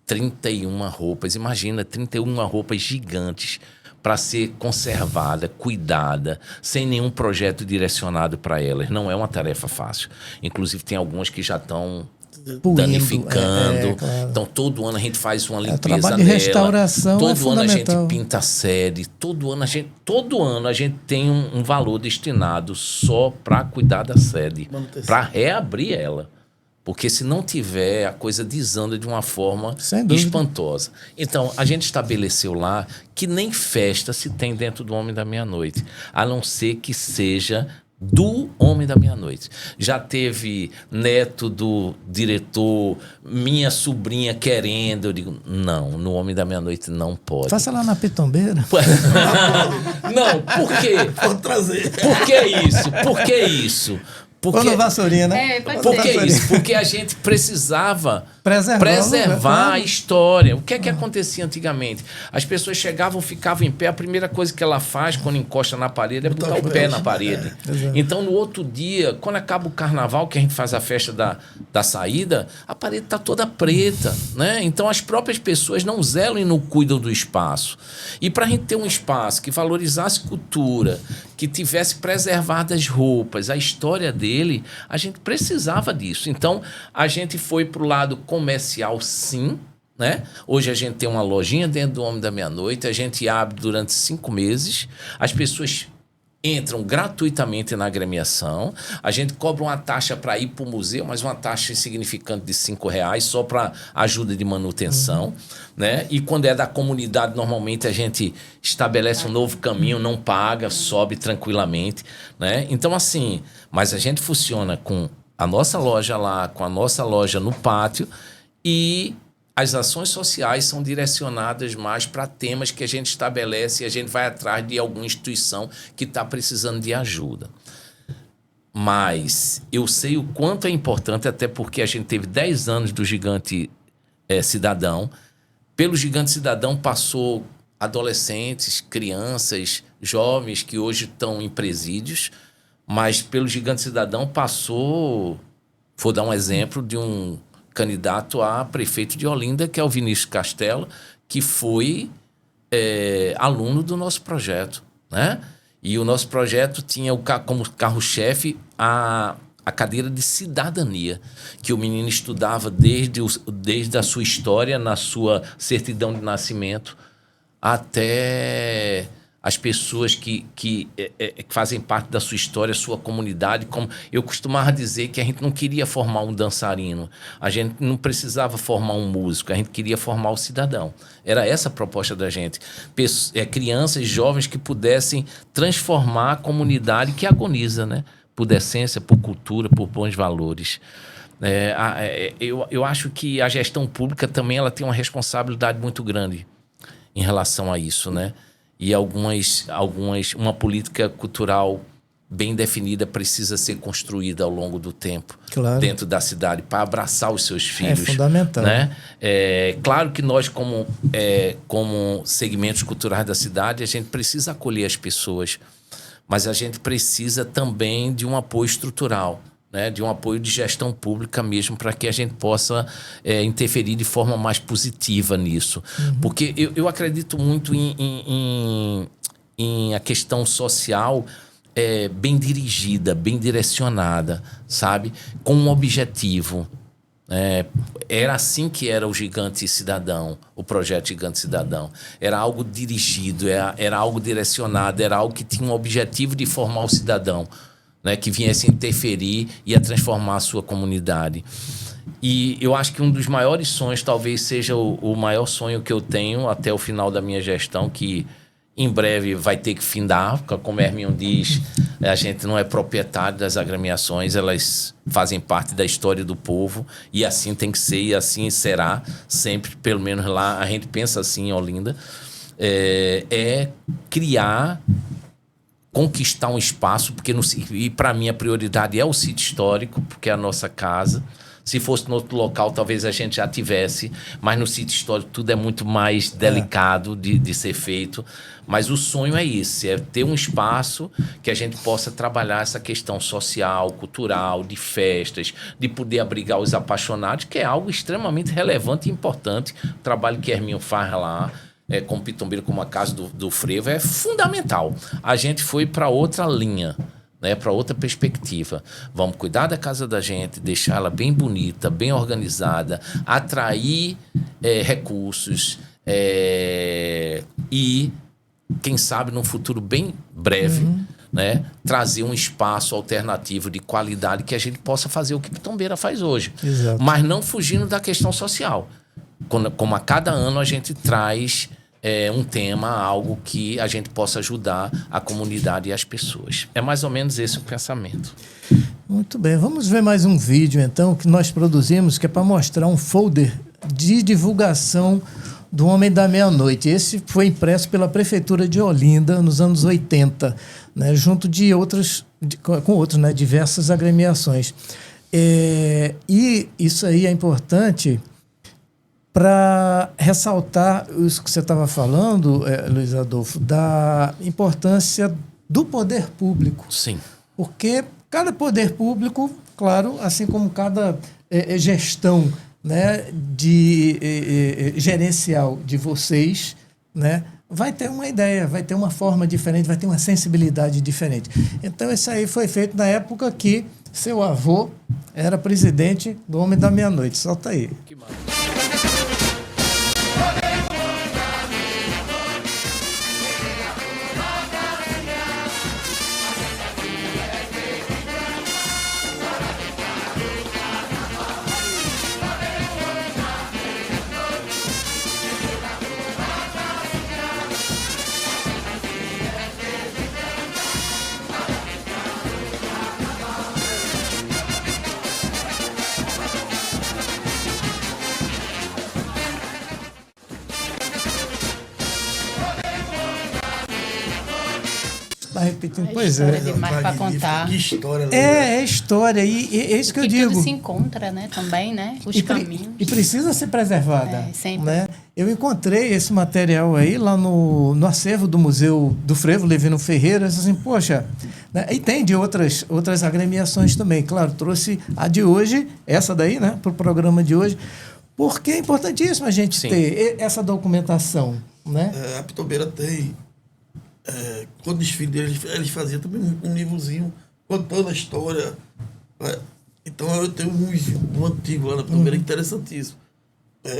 31 roupas. Imagina, 31 roupas gigantes para ser conservada, cuidada, sem nenhum projeto direcionado para elas. Não é uma tarefa fácil. Inclusive, tem algumas que já estão danificando. Claro. Então, todo ano a gente faz uma limpeza trabalho de nela. restauração Todo ano a gente fundamental. pinta a sede. Todo ano a gente tem um valor destinado só para cuidar da sede, para reabrir ela. Porque se não tiver, a coisa desanda de uma forma espantosa. Então, a gente estabeleceu lá que nem festa se tem dentro do Homem da Meia-Noite, a não ser que seja do Homem da Meia-Noite. Já teve neto do diretor, minha sobrinha querendo. Eu digo, não, no Homem da Meia-Noite não pode. Faça lá na Pitombeira. Não, por quê? Pode trazer. Por que isso? Ou no Vassourinha, né? pode Por ser. que isso? Porque a gente precisava Preservar, a história. O que é que acontecia antigamente? As pessoas chegavam, ficavam em pé, a primeira coisa que ela faz quando encosta na parede é botar o pé na parede. Então, no outro dia, quando acaba o carnaval, que a gente faz a festa da saída, a parede está toda preta, né? Então, as próprias pessoas não zelam e não cuidam do espaço. E para a gente ter um espaço que valorizasse cultura, que tivesse preservado as roupas, a história dele, a gente precisava disso. Então, a gente foi para o lado comercial, sim, né? Hoje a gente tem uma lojinha dentro do Homem da Meia-Noite, a gente abre durante 5 meses, as pessoas entram gratuitamente na agremiação, a gente cobra uma taxa para ir para o museu, mas uma taxa insignificante de R$5 só para ajuda de manutenção, né? E quando é da comunidade, normalmente a gente estabelece um novo caminho, não paga, sobe tranquilamente, né? Então, assim, mas a gente funciona com a nossa loja lá, com a nossa loja no pátio, e as ações sociais são direcionadas mais para temas que a gente estabelece e a gente vai atrás de alguma instituição que está precisando de ajuda. Mas eu sei o quanto é importante, até porque a gente teve 10 anos do Gigante Cidadão. Pelo Gigante Cidadão passou adolescentes, crianças, jovens que hoje estão em presídios, mas pelo Gigante Cidadão passou, vou dar um exemplo de um candidato a prefeito de Olinda, que é o Vinícius Castelo, que foi aluno do nosso projeto, né? E o nosso projeto tinha como carro-chefe a cadeira de cidadania, que o menino estudava desde a sua história, na sua certidão de nascimento, até as pessoas que fazem parte da sua história, sua comunidade. Como eu costumava dizer, que a gente não queria formar um dançarino, a gente não precisava formar um músico, a gente queria formar o cidadão. Era essa a proposta da gente. Crianças, jovens que pudessem transformar a comunidade que agoniza, né? Por decência, por cultura, por bons valores. Eu acho que a gestão pública também ela tem uma responsabilidade muito grande em relação a isso, né? E uma política cultural bem definida precisa ser construída ao longo do tempo, claro, dentro da cidade, para abraçar os seus filhos. É fundamental. Né? Claro que nós, como segmentos culturais da cidade, a gente precisa acolher as pessoas, mas a gente precisa também de um apoio estrutural, né? De um apoio de gestão pública mesmo, para que a gente possa interferir de forma mais positiva nisso. Porque eu acredito muito em a questão social bem dirigida, bem direcionada, sabe? Com um objetivo. Era assim que era o Gigante Cidadão, o projeto Gigante Cidadão. Era algo dirigido, era algo direcionado, era algo que tinha um objetivo de formar o cidadão, né, que viesse interferir e a transformar a sua comunidade. E eu acho que um dos maiores sonhos, talvez seja o maior sonho que eu tenho até o final da minha gestão, que em breve vai ter que findar, como Herminho diz, a gente não é proprietário das agremiações, elas fazem parte da história do povo, e assim tem que ser, e assim será sempre, pelo menos lá a gente pensa assim em Olinda, conquistar um espaço, e para mim a prioridade é o sítio histórico, porque é a nossa casa. Se fosse no outro local, talvez a gente já tivesse, mas no sítio histórico tudo é muito mais delicado de ser feito. Mas o sonho é esse, é ter um espaço que a gente possa trabalhar essa questão social, cultural, de festas, de poder abrigar os apaixonados, que é algo extremamente relevante e importante. O trabalho que Herminho faz lá, como pitombeiro, como a Casa do Frevo, é fundamental. A gente foi para outra linha, né, para outra perspectiva. Vamos cuidar da casa da gente, deixar ela bem bonita, bem organizada, atrair recursos e, quem sabe, num futuro bem breve, né, trazer um espaço alternativo de qualidade que a gente possa fazer o que Pitombeira faz hoje. Exato. Mas não fugindo da questão social. Como a cada ano a gente traz um tema, algo que a gente possa ajudar a comunidade e as pessoas. É mais ou menos esse o pensamento. Muito bem, vamos ver mais um vídeo então que nós produzimos, que é para mostrar um folder de divulgação do Homem da Meia-Noite. Esse foi impresso pela Prefeitura de Olinda nos anos 80, né, junto de outras, com outros, né, diversas agremiações. E isso aí é importante para ressaltar isso que você estava falando, Luiz Adolfo, da importância do poder público. Sim. Porque cada poder público, claro, assim como cada gestão, né, gerencial de vocês, né, vai ter uma ideia, vai ter uma forma diferente, vai ter uma sensibilidade diferente. Então, isso aí foi feito na época que seu avô era presidente do Homem da Meia-Noite. Solta aí. Que massa. Está repetindo, É pois história é. demais para contar. Que história, né? É história, e é isso que eu digo. Tudo se encontra, né, também, né? Os caminhos. E precisa ser preservada. Sempre. Né? Eu encontrei esse material aí lá no acervo do Museu do Frevo, Levino Ferreira, assim, poxa, né? E tem de outras agremiações também. Claro, trouxe a de hoje, essa daí, né, para o programa de hoje, porque é importantíssimo a gente ter essa documentação. Né? A Pitombeira tem... quando o desfile deles, eles faziam também um livrozinho contando a história. Né? Então eu tenho um antigo lá na Pitombeira, interessantíssimo.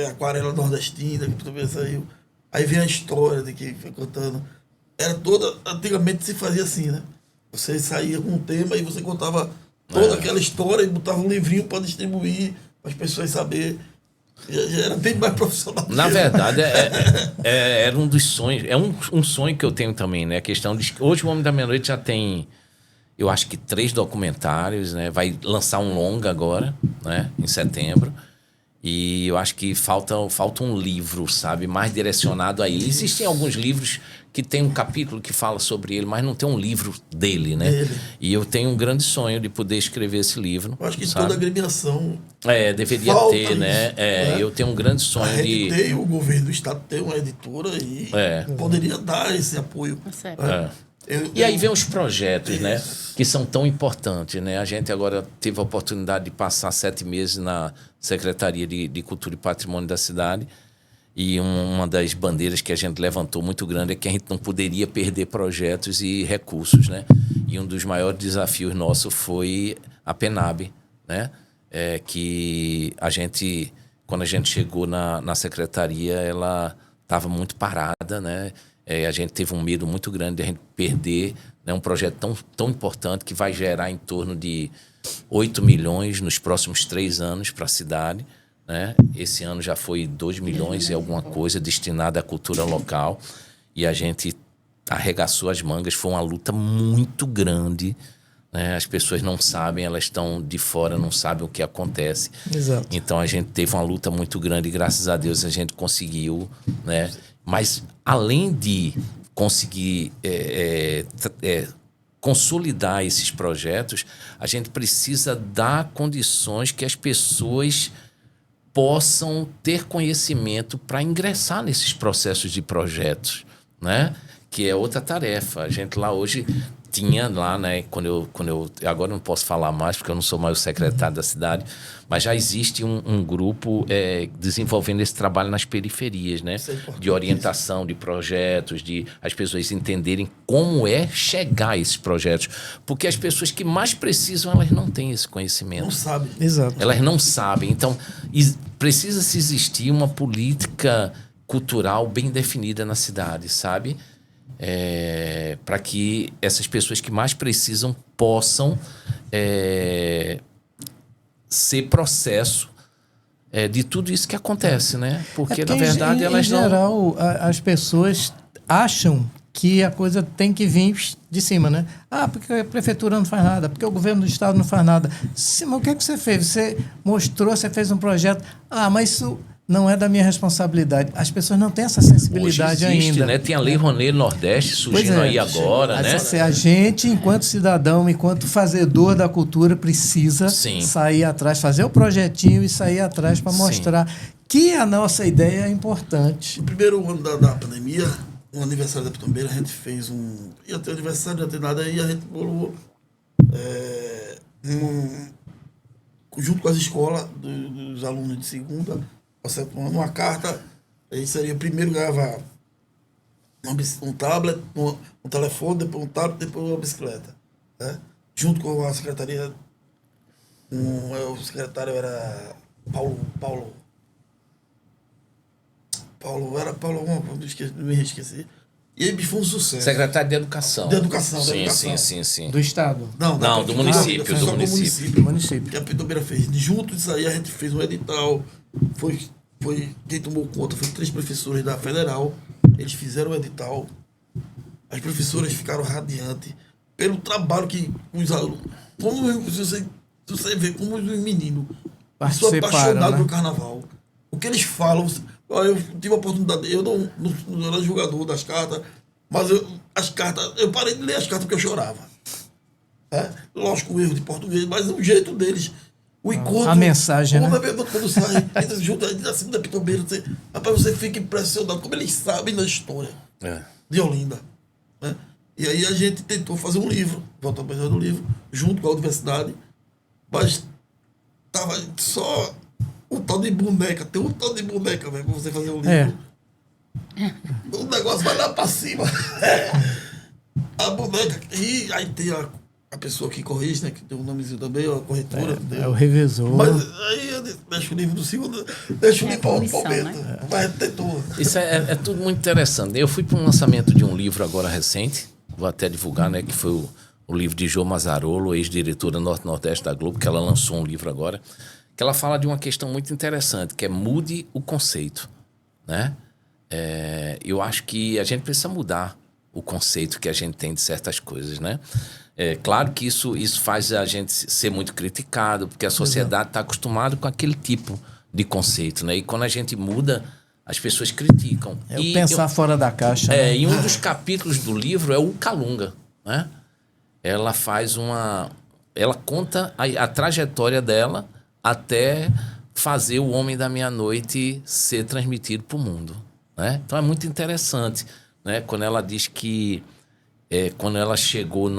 Aquarela nordestina, que a Pitombeira saiu. Aí vem a história de que foi contando. Era toda... Antigamente se fazia assim, né? Você saía com um tema e você contava toda aquela história e botava um livrinho para distribuir, para as pessoas saberem. Já era bem mais profissional. Na verdade, era um dos sonhos. É um sonho que eu tenho também, né? A questão de... Hoje o Homem da Meia-Noite já tem, eu acho que 3 documentários, né? Vai lançar um longa agora, né? Em setembro. E eu acho que falta um livro, sabe? Mais direcionado a ele. Existem alguns livros que tem um capítulo que fala sobre ele, mas não tem um livro dele, né? E eu tenho um grande sonho de poder escrever esse livro. Eu acho que sabe? toda agremiação deveria falta ter, né? isso, Eu tenho um grande sonho de... o governo do estado tem uma editora e poderia dar esse apoio. E aí vem os projetos, né? Que são tão importantes, né? A gente agora teve a oportunidade de passar 7 meses na Secretaria de Cultura e Patrimônio da cidade. E uma das bandeiras que a gente levantou muito grande é que a gente não poderia perder projetos e recursos, né? E um dos maiores desafios nossos foi a PENAB, né? Que a gente, quando a gente chegou na secretaria, ela estava muito parada, né? A gente teve um medo muito grande de a gente perder, né, um projeto tão importante que vai gerar em torno de 8 milhões nos próximos 3 anos para a cidade. Né? Esse ano já foi 2 milhões e alguma coisa destinada à cultura local. E a gente arregaçou as mangas. Foi uma luta muito grande. Né? As pessoas não sabem, elas estão de fora, não sabem o que acontece. Exato. Então a gente teve uma luta muito grande e graças a Deus a gente conseguiu, né? Mas além de conseguir consolidar esses projetos, a gente precisa dar condições que as pessoas possam ter conhecimento para ingressar nesses processos de projetos, né? Que é outra tarefa. A gente lá hoje tinha lá, né? Quando eu agora não posso falar mais porque eu não sou mais o secretário da cidade, mas já existe um grupo desenvolvendo esse trabalho nas periferias, né? De orientação de projetos, de as pessoas entenderem como chegar a esses projetos, porque as pessoas que mais precisam, elas não têm esse conhecimento. Não sabem. Exato. Elas não sabem. Então, precisa-se existir uma política cultural bem definida na cidade, sabe? Para que essas pessoas que mais precisam possam ser processo de tudo isso que acontece, né? Porque na verdade, elas em geral, as pessoas acham que a coisa tem que vir de cima, né? Porque a prefeitura não faz nada, porque o governo do estado não faz nada. Sim, mas o que você fez? Você mostrou, você fez um projeto. Mas isso não é da minha responsabilidade. As pessoas não têm essa sensibilidade Hoje existe, ainda. né? Tem a Lei Rouanet Nordeste surgindo aí agora, Mas, né? assim, a gente, enquanto cidadão, enquanto fazedor da cultura, precisa Sim. sair atrás, fazer o projetinho e sair atrás para Sim. mostrar que a nossa ideia é importante. No primeiro ano da pandemia, no aniversário da Pitombeira, a gente fez um... Ia ter aniversário, não ia ter nada, aí a gente bolou... junto com as escolas dos alunos de segunda ao sétimo ano, uma carta, aí seria primeiro gravar um tablet, um telefone, depois um tablet, depois uma bicicleta. Né? Junto com a secretaria, o secretário era Paulo, me esqueci. E aí foi um sucesso. Secretário de Educação. De Educação, sim, da Educação. Sim. Do Estado. Não, do município, Foi só do com o município. Do município. Que a Pitombeira fez. Junto disso aí, a gente fez um edital. Foi quem tomou conta foi 3 professores da Federal. Eles fizeram o edital. As professoras ficaram radiantes pelo trabalho que os alunos... Se você vê como os meninos são apaixonados pelo carnaval. O que eles falam... Eu tive a oportunidade... Eu não era jogador das cartas, mas eu parei de ler as cartas porque eu chorava. Lógico, o erro de português, mas o jeito deles... O encontro... A mensagem, né? Quando sai, eles juntam acima da Pitombeira, rapaz, você fica impressionado como eles sabem da história de Olinda. Né? E aí a gente tentou fazer um livro, voltar para o livro, junto com a universidade, mas tava só um tal de boneca, tem um tal de boneca, velho, para você fazer um livro. O negócio vai lá para cima. A boneca, e aí tem a pessoa que corrige, né, que tem um nomezinho também, a corretora. É o revisor. Mas aí eu deixo o livro do segundo, deixo o livro para o momento. Né? Mas tentou. Isso é tudo muito interessante. Eu fui para um lançamento de um livro agora recente, vou até divulgar, né, que foi o livro de Jô Mazzarolo, ex-diretora Norte-Nordeste da Globo, que ela lançou um livro agora, que ela fala de uma questão muito interessante, que é mude o conceito, né? Eu acho que a gente precisa mudar o conceito que a gente tem de certas coisas, né? Claro que isso faz a gente ser muito criticado, porque a sociedade está acostumada com aquele tipo de conceito, né? E quando a gente muda, as pessoas criticam. Pensar fora da caixa. Né? E um dos capítulos do livro é o Calunga, né? Ela faz ela conta a trajetória dela até fazer o Homem da Meia-Noite ser transmitido para o mundo, né? Então é muito interessante, né? Quando ela diz que quando ela chegou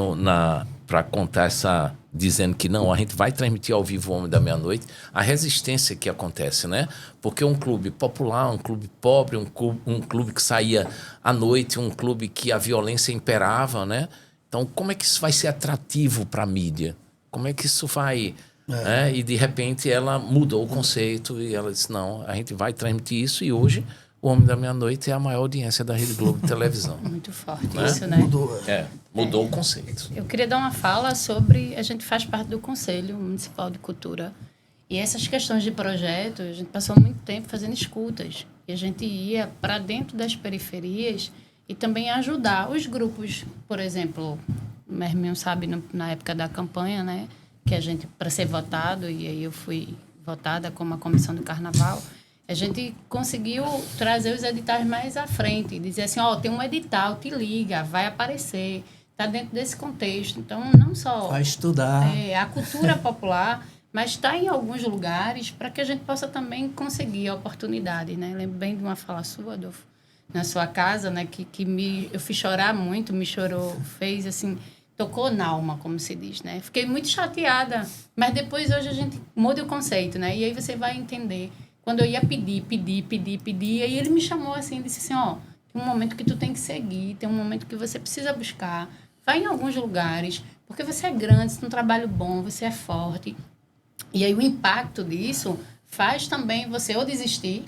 para contar dizendo que não, a gente vai transmitir ao vivo o Homem da Meia-Noite, a resistência que acontece, né? Porque um clube popular, um clube pobre, um clube que saía à noite, um clube que a violência imperava, né? Então, como é que isso vai ser atrativo para a mídia? Como é que isso vai... E, de repente, ela mudou o conceito e ela disse, não, a gente vai transmitir isso e hoje... O Homem da Meia-Noite é a maior audiência da Rede Globo de televisão. Muito forte isso, né? Mudou o conceito. Eu queria dar uma fala sobre... A gente faz parte do Conselho Municipal de Cultura. E essas questões de projeto, a gente passou muito tempo fazendo escutas. E a gente ia para dentro das periferias e também ajudar os grupos. Por exemplo, o Merminho sabe, na época da campanha, né? Que a gente, para ser votado, e aí eu fui votada como a comissão do Carnaval... A gente conseguiu trazer os editais mais à frente, dizer assim, tem um edital, te liga, vai aparecer, está dentro desse contexto. Então, não só... Vai estudar. A cultura popular, mas está em alguns lugares para que a gente possa também conseguir a oportunidade, né? Lembro bem de uma fala sua, Adolfo, na sua casa, né? Que eu fiz chorar muito, me chorou, fez assim... Tocou na alma, como se diz, né? Fiquei muito chateada, mas depois hoje a gente muda o conceito, né? E aí você vai entender... Quando eu ia pedir, aí ele me chamou assim e disse assim, tem um momento que tu tem que seguir, tem um momento que você precisa buscar, vai em alguns lugares, porque você é grande, você tem um trabalho bom, você é forte. E aí o impacto disso faz também você ou desistir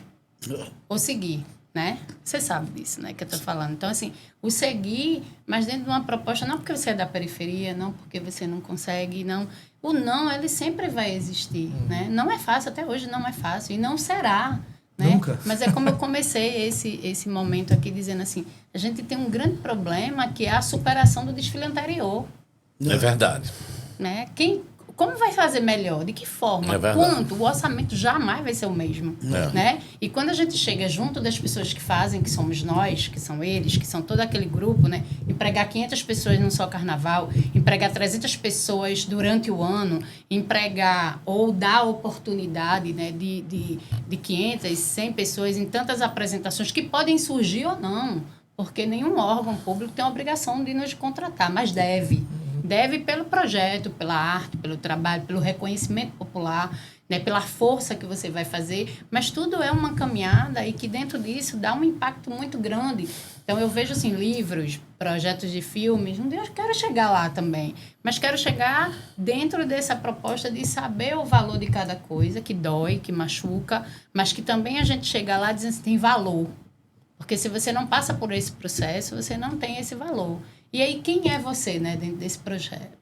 ou seguir, né? Você sabe disso, né, que eu tô falando. Então, assim, o seguir, mas dentro de uma proposta, não porque você é da periferia, não porque você não consegue, não... O não, ele sempre vai existir, né? Não é fácil, até hoje não é fácil, e não será, né? Nunca. Mas é como eu comecei esse momento aqui, dizendo assim, a gente tem um grande problema, que é a superação do desfile anterior. É verdade. Né? Como vai fazer melhor? De que forma? É verdade. Quanto? O orçamento jamais vai ser o mesmo, né? E quando a gente chega junto das pessoas que fazem, que somos nós, que são eles, que são todo aquele grupo, né? Empregar 500 pessoas num só carnaval, empregar 300 pessoas durante o ano, empregar ou dar oportunidade, né, de 500, 100 pessoas em tantas apresentações que podem surgir ou não, porque nenhum órgão público tem a obrigação de nos contratar, mas deve. Deve pelo projeto, pela arte, pelo trabalho, pelo reconhecimento popular, né, pela força que você vai fazer, mas tudo é uma caminhada e que dentro disso dá um impacto muito grande. Então eu vejo assim, livros, projetos de filmes, um dia eu quero chegar lá também, mas quero chegar dentro dessa proposta de saber o valor de cada coisa, que dói, que machuca, mas que também a gente chega lá dizendo que tem valor. Porque se você não passa por esse processo, você não tem esse valor. E aí, quem é você, né, dentro desse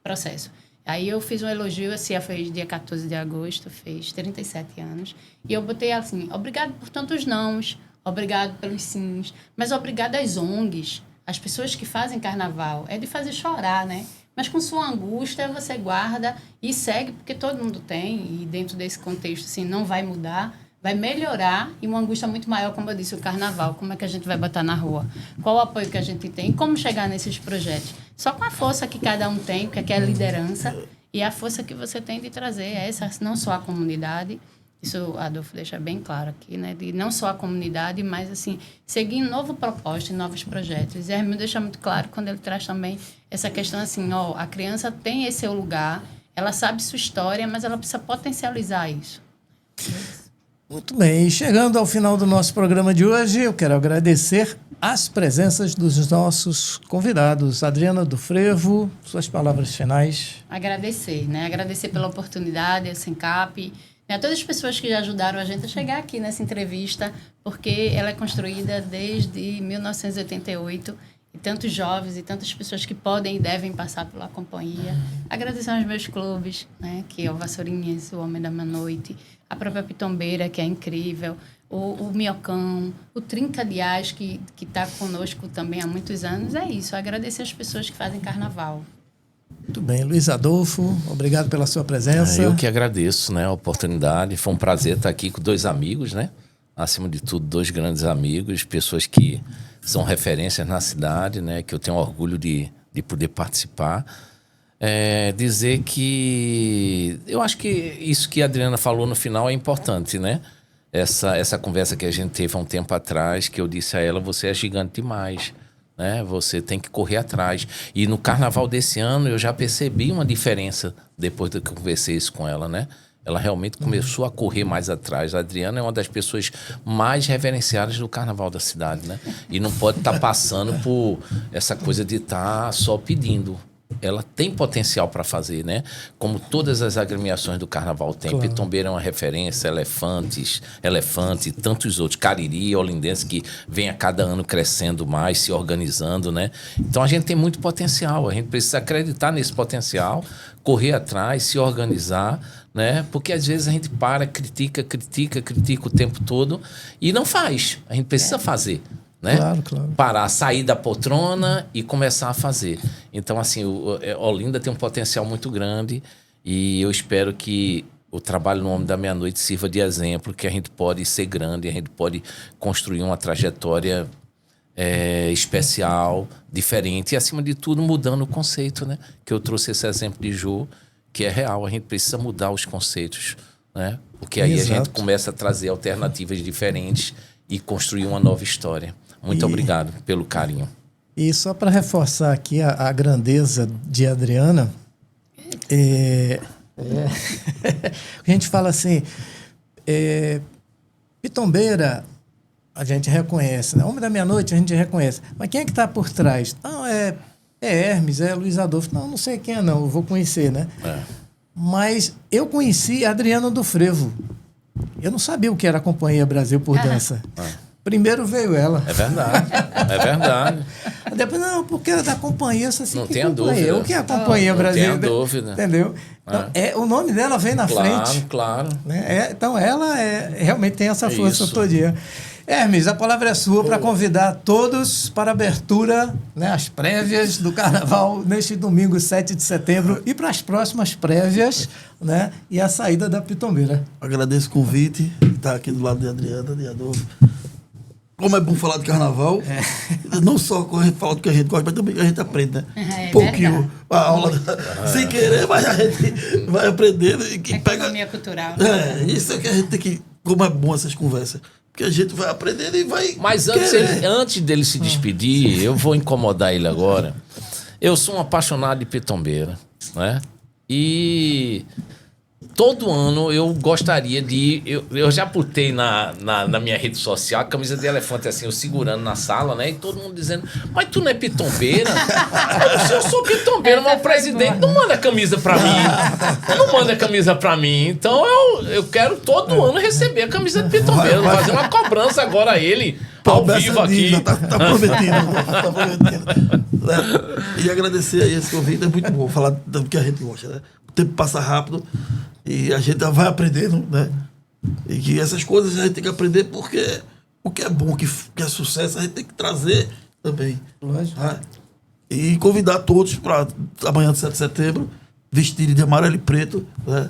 processo? Aí eu fiz um elogio, assim, foi dia 14 de agosto, fez 37 anos, e eu botei assim, obrigado por tantos nãos, obrigado pelos sims, mas obrigado às ONGs, as pessoas que fazem carnaval. É de fazer chorar, né? Mas com sua angústia, você guarda e segue, porque todo mundo tem, e dentro desse contexto, assim, não vai mudar, vai melhorar, e uma angústia muito maior, como eu disse, o carnaval. Como é que a gente vai botar na rua? Qual o apoio que a gente tem? E como chegar nesses projetos? Só com a força que cada um tem, porque aqui é a liderança, e a força que você tem de trazer essa, não só a comunidade, isso Adolfo deixa bem claro aqui, né? De não só a comunidade, mas, assim, seguir um novo propósito e novos projetos. E Hermínio deixa muito claro quando ele traz também essa questão, assim, ó, a criança tem esse seu lugar, ela sabe sua história, mas ela precisa potencializar isso. Muito bem, e chegando ao final do nosso programa de hoje, eu quero agradecer as presenças dos nossos convidados. Adriana do Frevo, suas palavras finais. Agradecer, né? Agradecer pela oportunidade, a Sencap, né? A todas as pessoas que já ajudaram a gente a chegar aqui nessa entrevista, porque ela é construída desde 1988, e tantos jovens e tantas pessoas que podem e devem passar pela companhia. Agradecer aos meus clubes, né? Que é o Vassourinhas, o Homem da Meia-Noite, a própria Pitombeira, que é incrível, o Miocão, o Trinca de Ás, que está conosco também há muitos anos. É isso, agradecer as pessoas que fazem carnaval. Muito bem, Luiz Adolfo, obrigado pela sua presença. Eu que agradeço, né, a oportunidade. Foi um prazer estar aqui com 2 amigos, né? Acima de tudo, 2 grandes amigos, pessoas que são referências na cidade, né? Que eu tenho orgulho de poder participar. Dizer que eu acho que isso que a Adriana falou no final é importante, né? Essa conversa que a gente teve há um tempo atrás, que eu disse a ela, você é gigante demais, né? Você tem que correr atrás. E no carnaval desse ano eu já percebi uma diferença depois do que eu conversei isso com ela, né? Ela realmente começou a correr mais atrás. A Adriana é uma das pessoas mais reverenciadas do carnaval da cidade, né? E não pode estar passando por essa coisa de estar só pedindo. Ela tem potencial para fazer, né? Como todas as agremiações do carnaval têm. Claro. Pitombeira é uma referência, Elefante, e tantos outros. Cariri, Olindense, que vem a cada ano crescendo mais, se organizando, né? Então a gente tem muito potencial. A gente precisa acreditar nesse potencial, correr atrás, se organizar, né? Porque às vezes a gente critica o tempo todo e não faz. A gente precisa fazer. Né? Claro. Parar, sair da poltrona e começar a fazer. Então, assim, Olinda tem um potencial muito grande e eu espero que o trabalho no Homem da Meia-Noite sirva de exemplo, que a gente pode ser grande, a gente pode construir uma trajetória especial, diferente e, acima de tudo, mudando o conceito, né? Que eu trouxe esse exemplo de Jô, que é real. A gente precisa mudar os conceitos, né? Porque aí Exato. A gente começa a trazer alternativas diferentes e construir uma nova história. Muito obrigado pelo carinho. E só para reforçar aqui a grandeza de Adriana, a gente fala assim, Pitombeira a gente reconhece, né? Homem da Meia-Noite a gente reconhece, mas quem é que está por trás? Não, é Hermes, é Luiz Adolfo, não sei quem é não, eu vou conhecer, né? Mas eu conheci a Adriana do Frevo. Eu não sabia o que era a Companhia Brasil por Dança. Primeiro veio ela. É verdade. Depois, não, porque era da companhia. Assim, não tenha dúvida. O que é a Companhia Brasil? Não tenha dúvida. Entendeu? Então, o nome dela vem na frente. Claro. Né? Então, ela realmente tem essa força todinha. Hermes, a palavra é sua para convidar todos para a abertura, né, as prévias do Carnaval neste domingo, 7 de setembro, e para as próximas prévias, né, e a saída da Pitombeira. Agradeço o convite, estar aqui do lado de Adriana, de Adolfo. Como é bom falar de Carnaval, não só quando a gente fala do que a gente gosta, mas também que a gente aprende, né? Um pouquinho a aula, sem querer, mas a gente vai aprendendo. E Economia cultural. Isso é que a gente tem que... Como é bom essas conversas. Porque a gente vai aprendendo e vai... Mas antes dele se despedir, eu vou incomodar ele agora. Eu sou um apaixonado de Pitombeira, né? E todo ano eu gostaria de ir... Eu já botei na minha rede social a camisa de elefante, assim, eu segurando na sala, né? E todo mundo dizendo, mas tu não é Pitombeira? Eu sou Pitombeira, mas o presidente não manda camisa pra mim. Não manda camisa pra mim. Então eu quero todo ano receber a camisa de Pitombeira. Vou fazer uma cobrança agora a ele, ao vivo aqui. Tá prometendo. Tá prometendo. E agradecer aí esse convite, é muito bom falar do que a gente gosta, né? O tempo passa rápido e a gente vai aprendendo, né? E que essas coisas a gente tem que aprender porque o que é bom, o que é sucesso, a gente tem que trazer também. Lógico. Tá? E convidar todos para amanhã, de 7 de setembro, vestirem de amarelo e preto, né?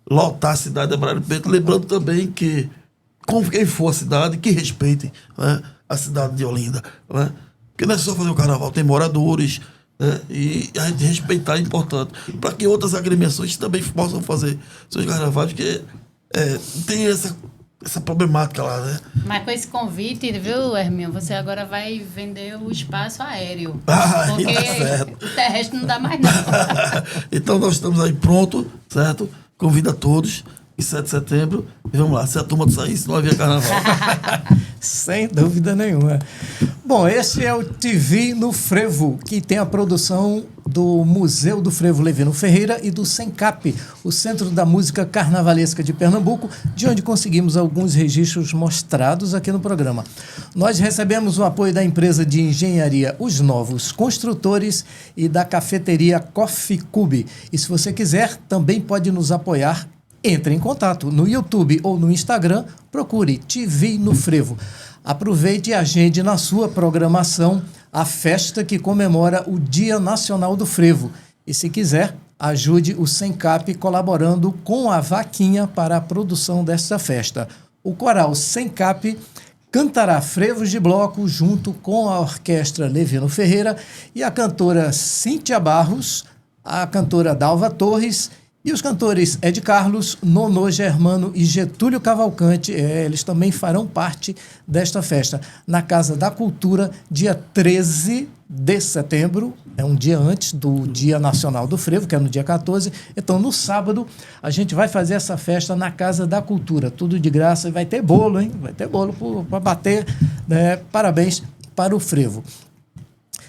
Lotar a cidade de amarelo e preto, lembrando também que, com quem for a cidade, que respeitem, né, a cidade de Olinda, né? Porque não é só fazer o carnaval, tem moradores, né? E a gente respeitar é importante, para que outras agremiações também possam fazer seus carnavais, porque tem essa problemática lá, né? Mas com esse convite, viu, Herminho, você agora vai vender o espaço aéreo. Porque tá certo. o terrestre não dá mais, não. Então nós estamos aí pronto, certo? Convido a todos, em 7 de setembro, e vamos lá, se a turma saísse, não havia carnaval. Sem dúvida nenhuma. Bom, esse é o TV no Frevo, que tem a produção do Museu do Frevo Levino Ferreira e do SENCAP, o Centro da Música Carnavalesca de Pernambuco, de onde conseguimos alguns registros mostrados aqui no programa. Nós recebemos o apoio da empresa de engenharia Os Novos Construtores e da cafeteria Coffee Cube. E se você quiser, também pode nos apoiar. Entre em contato no YouTube ou no Instagram, procure TV no Frevo. Aproveite e agende na sua programação a festa que comemora o Dia Nacional do Frevo. E se quiser, ajude o SENCAP colaborando com a vaquinha para a produção desta festa. O coral SENCAP cantará frevos de bloco junto com a orquestra Levino Ferreira e a cantora Cíntia Barros, a cantora Dalva Torres e os cantores Ed Carlos, Nonô Germano e Getúlio Cavalcante. Eles também farão parte desta festa na Casa da Cultura, dia 13 de setembro, é um dia antes do Dia Nacional do Frevo, que é no dia 14. Então, no sábado, a gente vai fazer essa festa na Casa da Cultura, tudo de graça, e vai ter bolo, hein? Vai ter bolo para bater, né? Parabéns para o Frevo.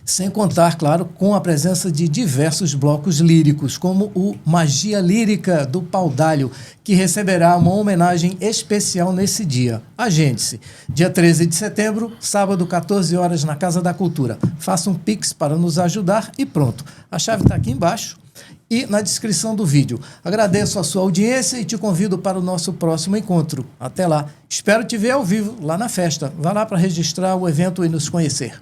Sem contar, claro, com a presença de diversos blocos líricos, como o Magia Lírica do Paudalho, que receberá uma homenagem especial nesse dia. Agende-se. Dia 13 de setembro, sábado, 14 horas, na Casa da Cultura. Faça um Pix para nos ajudar e pronto. A chave está aqui embaixo e na descrição do vídeo. Agradeço a sua audiência e te convido para o nosso próximo encontro. Até lá. Espero te ver ao vivo, lá na festa. Vá lá para registrar o evento e nos conhecer.